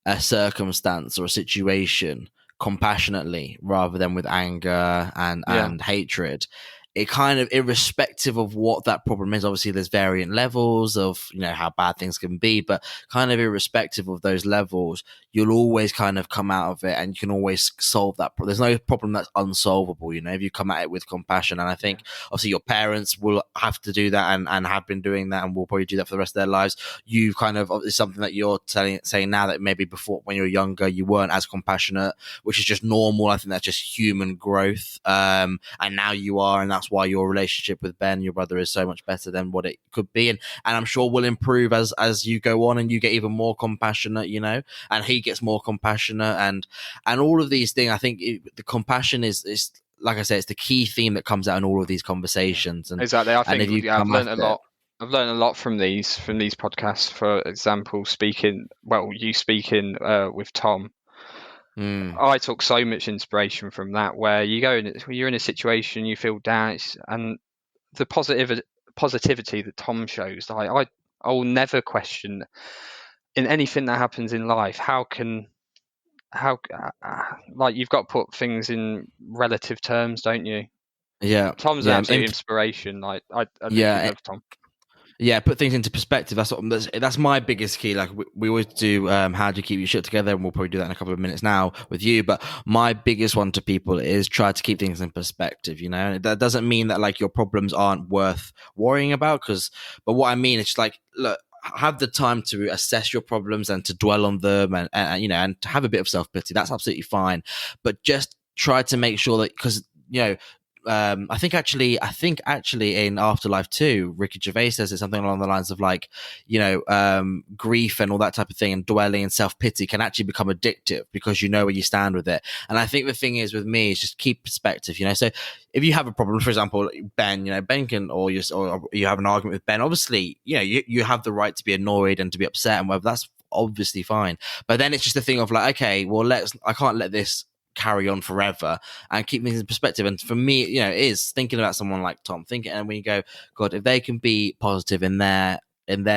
a circumstance or a situation compassionately rather than with anger and hatred, it kind of, irrespective of what that problem is, obviously there's variant levels of how bad things can be, but kind of irrespective of those levels, you'll always kind of come out of it, and you can always solve that. There's no problem that's unsolvable, if you come at it with compassion. And I think obviously your parents will have to do that, and have been doing that, and will probably do that for the rest of their lives. You've kind of, it's something that you're saying now that maybe before, when you were younger, you weren't as compassionate, which is just normal. I think that's just human growth, and now you are, and that's why your relationship with Ben, your brother, is so much better than what it could be, and I'm sure will improve as you go on and you get even more compassionate, and he gets more compassionate, and all of these things. I think the compassion is, like I say, it's the key theme that comes out in all of these conversations. And exactly, I think I've learned a lot. I've learned a lot from these podcasts. For example, you speaking with Tom. I took so much inspiration from that, where you're in a situation, you feel down, and the positivity that Tom shows. I'll never question in anything that happens in life. Like, you've got to put things in relative terms, don't you? Yeah, Tom's an absolute inspiration. Like, I literally love Tom. Yeah, put things into perspective. That's my biggest key. Like, we always do, how do you keep your shit together? And we'll probably do that in a couple of minutes now with you. But my biggest one to people is try to keep things in perspective, And that doesn't mean that, like, your problems aren't worth worrying about. But what I mean is just, like, look, have the time to assess your problems and to dwell on them, and and to have a bit of self-pity. That's absolutely fine. But just try to make sure that, because, I think actually in Afterlife 2, Ricky Gervais says it's something along the lines of, like, grief and all that type of thing, and dwelling and self-pity can actually become addictive because you know where you stand with it. And I think the thing is with me is just keep perspective, so if you have a problem, for example, Ben, Ben can, or you have an argument with Ben, obviously, you have the right to be annoyed and to be upset, and whether that's obviously fine. But then it's just a thing of, like, okay, well, I can't let this carry on forever, and keep things in perspective. And for me, it is thinking about someone like Tom, and when you go, God, if they can be positive in their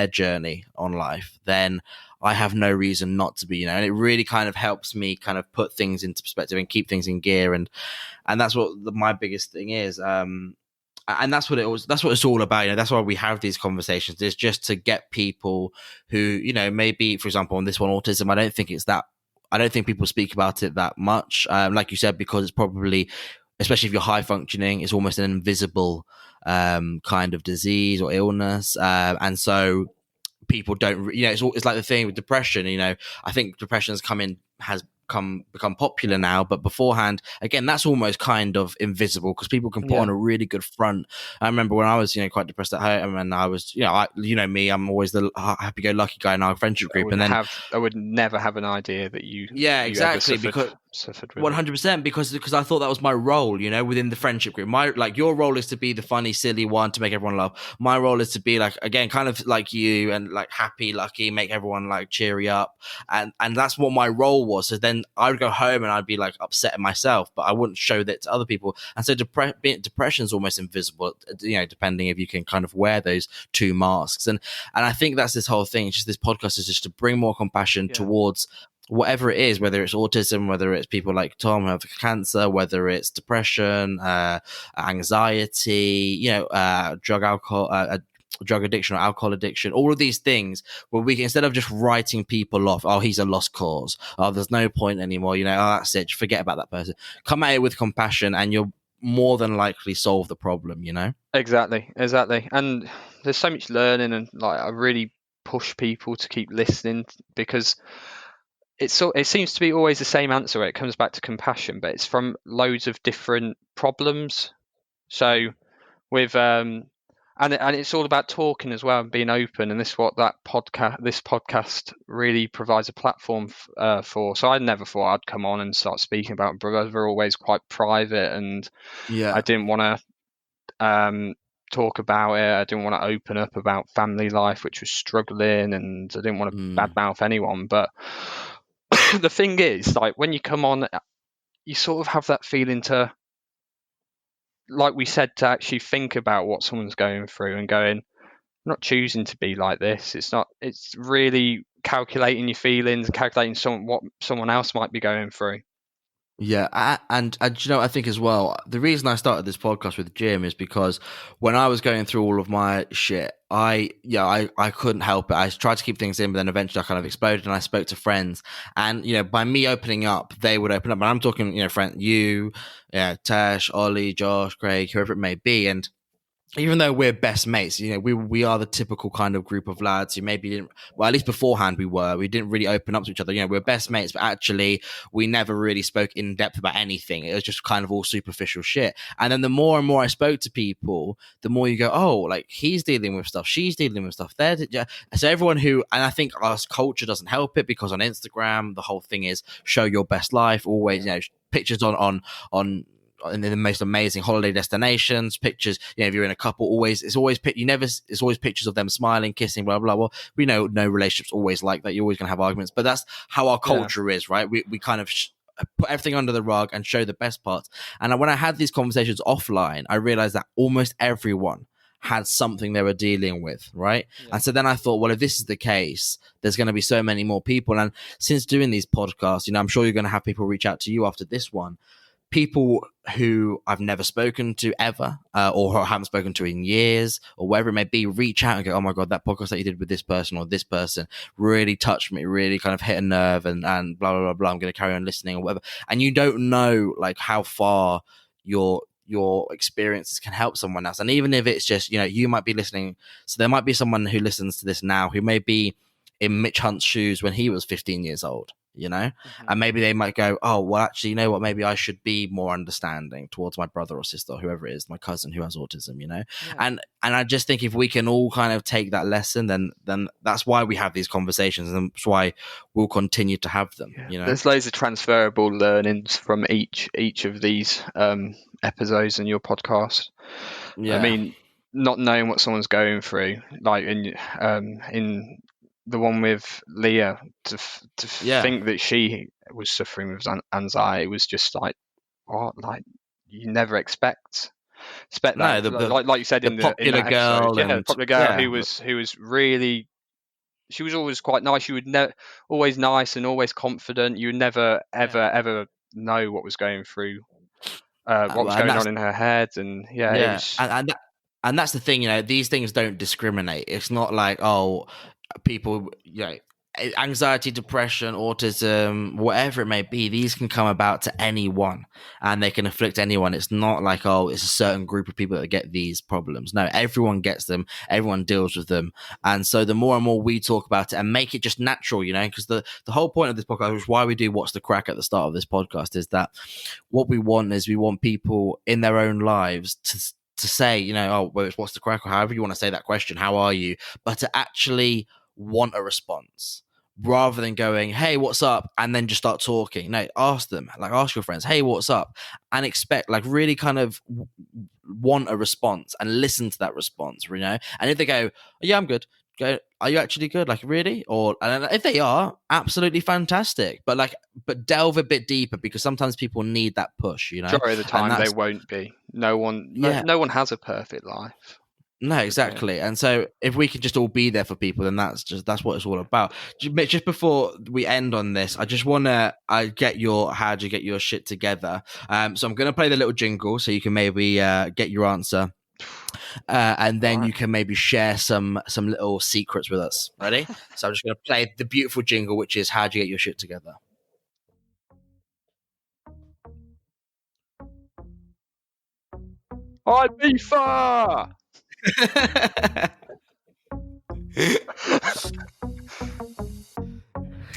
journey on life, then I have no reason not to be, and it really kind of helps me kind of put things into perspective and keep things in gear. And that's what my biggest thing is. And that's what it's all about. That's why we have these conversations, is just to get people who, maybe, for example, on this one, autism, I don't think people speak about it that much. Like you said, because it's probably, especially if you're high functioning, it's almost an invisible kind of disease or illness. And so people don't, it's like the thing with depression, I think depression has become popular now, but beforehand, again, that's almost kind of invisible because people can put on a really good front. I remember when I was, quite depressed at home, and I was, me, I'm always the happy-go-lucky guy in our friendship group, and then I would never have an idea that you exactly, ever suffered with 100%, because I thought that was my role, within the friendship group. Your role is to be the funny, silly one to make everyone laugh. My role is to be like, again, kind of like you, and like happy, lucky, make everyone like cheery up, and that's what my role was. So then I would go home and I'd be like upset at myself, but I wouldn't show that to other people. And so depression is almost invisible, depending if you can kind of wear those two masks. And I think that's this whole thing. Just this podcast is just to bring more compassion towards whatever it is, whether it's autism, whether it's people like Tom who have cancer, whether it's depression, anxiety, drug addiction or alcohol addiction, all of these things where we can, instead of just writing people off, oh, he's a lost cause, oh, there's no point anymore, oh, that's it, just forget about that person. Come at it with compassion and you'll more than likely solve the problem, Exactly. And there's so much learning, and like I really push people to keep listening, because it seems to be always the same answer where it comes back to compassion, but it's from loads of different problems. So with and it's all about talking as well and being open, and this podcast really provides a platform for. So I never thought I'd come on and start speaking about brothers. We're always quite private, and I didn't want to talk about it. I didn't want to open up about family life, which was struggling, and I didn't want to badmouth anyone. But the thing is, like, when you come on, you sort of have that feeling to, like we said, to actually think about what someone's going through and going, I'm not choosing to be like this. It's really calculating your feelings, calculating what someone else might be going through. Yeah, and I think as well, the reason I started this podcast with Jim is because when I was going through all of my shit, I couldn't help it. I tried to keep things in, but then eventually I kind of exploded, and I spoke to friends, and by me opening up, they would open up. And I'm talking, friend, Tash, Ollie, Josh, Craig, whoever it may be, and even though we're best mates, we are the typical kind of group of lads who maybe didn't, well, at least beforehand we didn't really open up to each other. We're best mates, but actually we never really spoke in depth about anything. It was just kind of all superficial shit. And then the more and more I spoke to people, the more you go, oh, like he's dealing with stuff, she's dealing with stuff. So everyone who, and I think our culture doesn't help it, because on Instagram, the whole thing is show your best life, always, pictures on in the most amazing holiday destinations, pictures, if you're in a couple, it's always pictures of them smiling, kissing, blah, blah, blah. We know no relationship's always like that. You're always going to have arguments, but that's how our culture is, right? We kind of put everything under the rug and show the best parts. And when I had these conversations offline, I realized that almost everyone had something they were dealing with, right? And so then I thought, well, if this is the case, there's going to be so many more people. And since doing these podcasts, I'm sure you're going to have people reach out to you after this one, people who I've never spoken to ever, or who I haven't spoken to in years, or whatever it may be, reach out and go, oh my God, that podcast that you did with this person or this person really touched me, really kind of hit a nerve, and blah, blah, blah, blah. I'm going to carry on listening or whatever. And you don't know like how far your experiences can help someone else. And even if it's just, you might be listening. So there might be someone who listens to this now who may be in Mitch Hunt's shoes when he was 15 years old. And maybe they might go, oh, well, actually, you know what, maybe I should be more understanding towards my brother or sister or whoever it is, my cousin who has autism, and I just think if we can all kind of take that lesson, then that's why we have these conversations, and that's why we'll continue to have them. There's loads of transferable learnings from each of these episodes in your podcast. I mean, not knowing what someone's going through, like in the one with Leah, to think that she was suffering with anxiety was just like, what? Like, you never expect that. No, like you said, in that episode, the popular girl who was really, she was always quite nice. She would always nice and always confident. You would never ever know what was going through, what was going on in her head, and it was... and that's the thing. These things don't discriminate. It's not like, oh, people, anxiety, depression, autism, whatever it may be, these can come about to anyone and they can afflict anyone. It's not like, oh, it's a certain group of people that get these problems. No, everyone gets them. Everyone deals with them. And so the more and more we talk about it and make it just natural, because the whole point of this podcast, which is why we do What's the Crack at the start of this podcast, is that what we want is we want people in their own lives to say, oh, well, what's the crack, or however you want to say that question, how are you, but to actually want a response rather than going, hey, what's up, and then just start talking. No, ask them, like ask your friends, hey, what's up, and expect, like, really kind of want a response and listen to that response, and if they go, yeah, I'm good, go, are you actually good, like, really? Or, and if they are, absolutely fantastic, but delve a bit deeper, because sometimes people need that push, Majority of the time they won't be. No one has a perfect life. No, exactly. And so if we can just all be there for people, then that's what it's all about. Just before we end on this, I just want to how do you get your shit together? So I'm going to play the little jingle so you can maybe get your answer. And then you can maybe share some little secrets with us. Ready? So I'm just going to play the beautiful jingle, which is how do you get your shit together? Ibiza!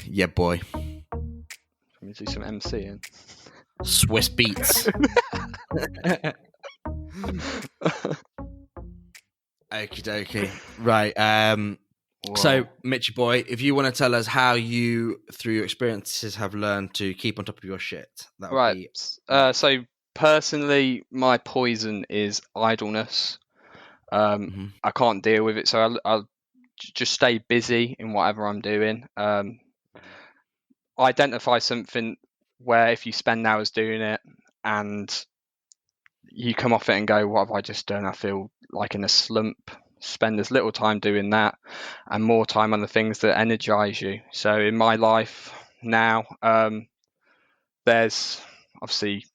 Yeah, boy. Let me do some MCing. Swiss beats. Okie dokie. Right. So, Mitchy boy, if you want to tell us how you, through your experiences, have learned to keep on top of your shit, that would be... So, personally, my poison is idleness. I can't deal with it, so I'll just stay busy in whatever I'm doing. Identify something where if you spend hours doing it and you come off it and go, what have I just done? I feel like in a slump. Spend as little time doing that and more time on the things that energize you. So in my life now, there's obviously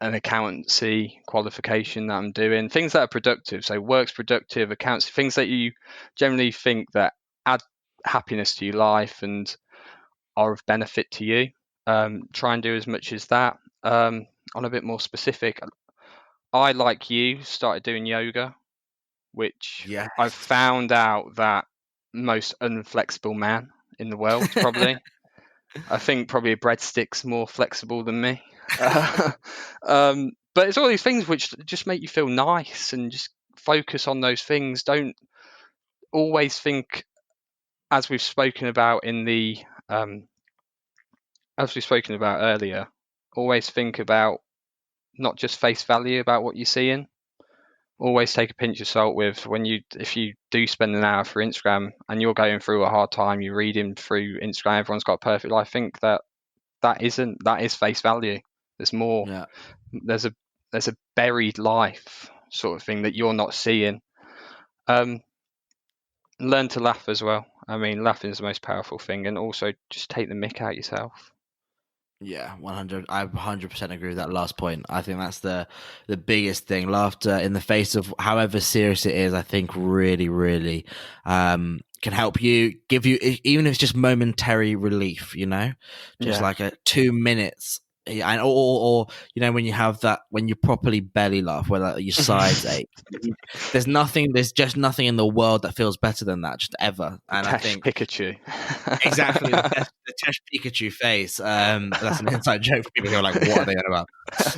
an accountancy qualification that I'm doing, things that are productive. So work's productive, accounts, things that you generally think that add happiness to your life and are of benefit to you. Try and do as much as that. On a bit more specific, I, like you, started doing yoga, which I've found out that most unflexible man in the world, probably. I think probably a breadstick's more flexible than me. But it's all these things which just make you feel nice, and just focus on those things. Don't always think, as we've spoken about earlier, always think about not just face value about what you're seeing. Always take a pinch of salt with if you do spend an hour for Instagram and you're going through a hard time, you're reading through Instagram, everyone's got a perfect life. Think that is face value. There's more. Yeah. There's a buried life sort of thing that you're not seeing. Learn to laugh as well. I mean, laughing is the most powerful thing, and also just take the mick out yourself. Yeah, 100. I 100% agree with that last point. I think that's the biggest thing. Laughter in the face of however serious it is, I think really, really can help you, give you, even if it's just momentary relief, just like a 2 minutes. And or when you have that, when you properly belly laugh, where like your sides ache, there's just nothing in the world that feels better than that, just ever. And I think Pikachu, exactly the Tesh Pikachu face. That's an inside joke for people who are like, what are they on about?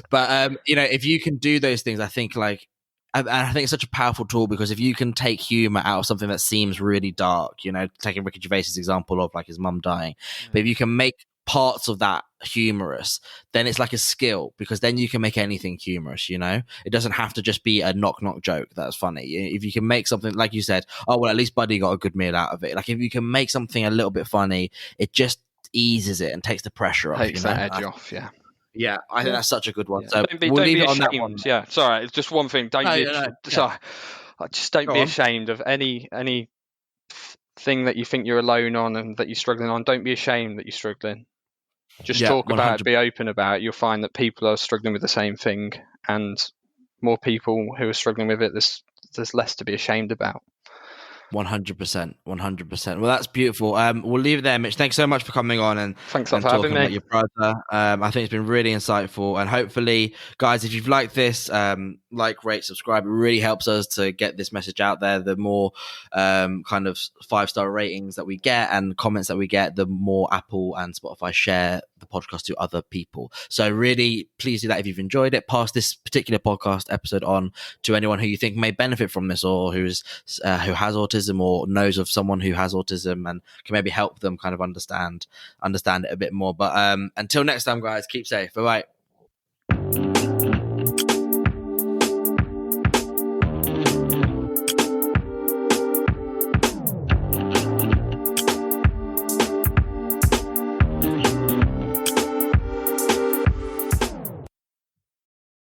But if you can do those things, I think and I think it's such a powerful tool, because if you can take humor out of something that seems really dark, taking Ricky Gervais's example of like his mum dying, but if you can make parts of that humorous, then it's like a skill, because then you can make anything humorous. It doesn't have to just be a knock joke that's funny. If you can make something, like you said, oh well, at least Buddy got a good meal out of it. Like if you can make something a little bit funny, it just eases it and takes the pressure off. Takes that edge off. Yeah, I think that's such a good one. Yeah. So don't leave be it on ashamed. that one. Yeah, sorry, it's just one thing. Just don't be ashamed of any thing that you think you're alone on and that you're struggling on. Don't be ashamed that you're struggling. Just talk about it, be open about it. You'll find that people are struggling with the same thing, and more people who are struggling with it, there's less to be ashamed about. 100%. Well, that's beautiful. We'll leave it there, Mitch. Thanks so much for coming on and thanks for talking having about me. your brother. I think it's been really insightful, and hopefully, guys, if you've liked this, like, rate, subscribe. It really helps us to get this message out there. The more kind of 5-star ratings that we get and comments that we get, the more Apple and Spotify share the podcast to other people. So really, please do that if you've enjoyed it. Pass this particular podcast episode on to anyone who you think may benefit from this, or who has autism, or knows of someone who has autism, and can maybe help them kind of understand it a bit more. But until next time, guys, keep safe. Bye bye.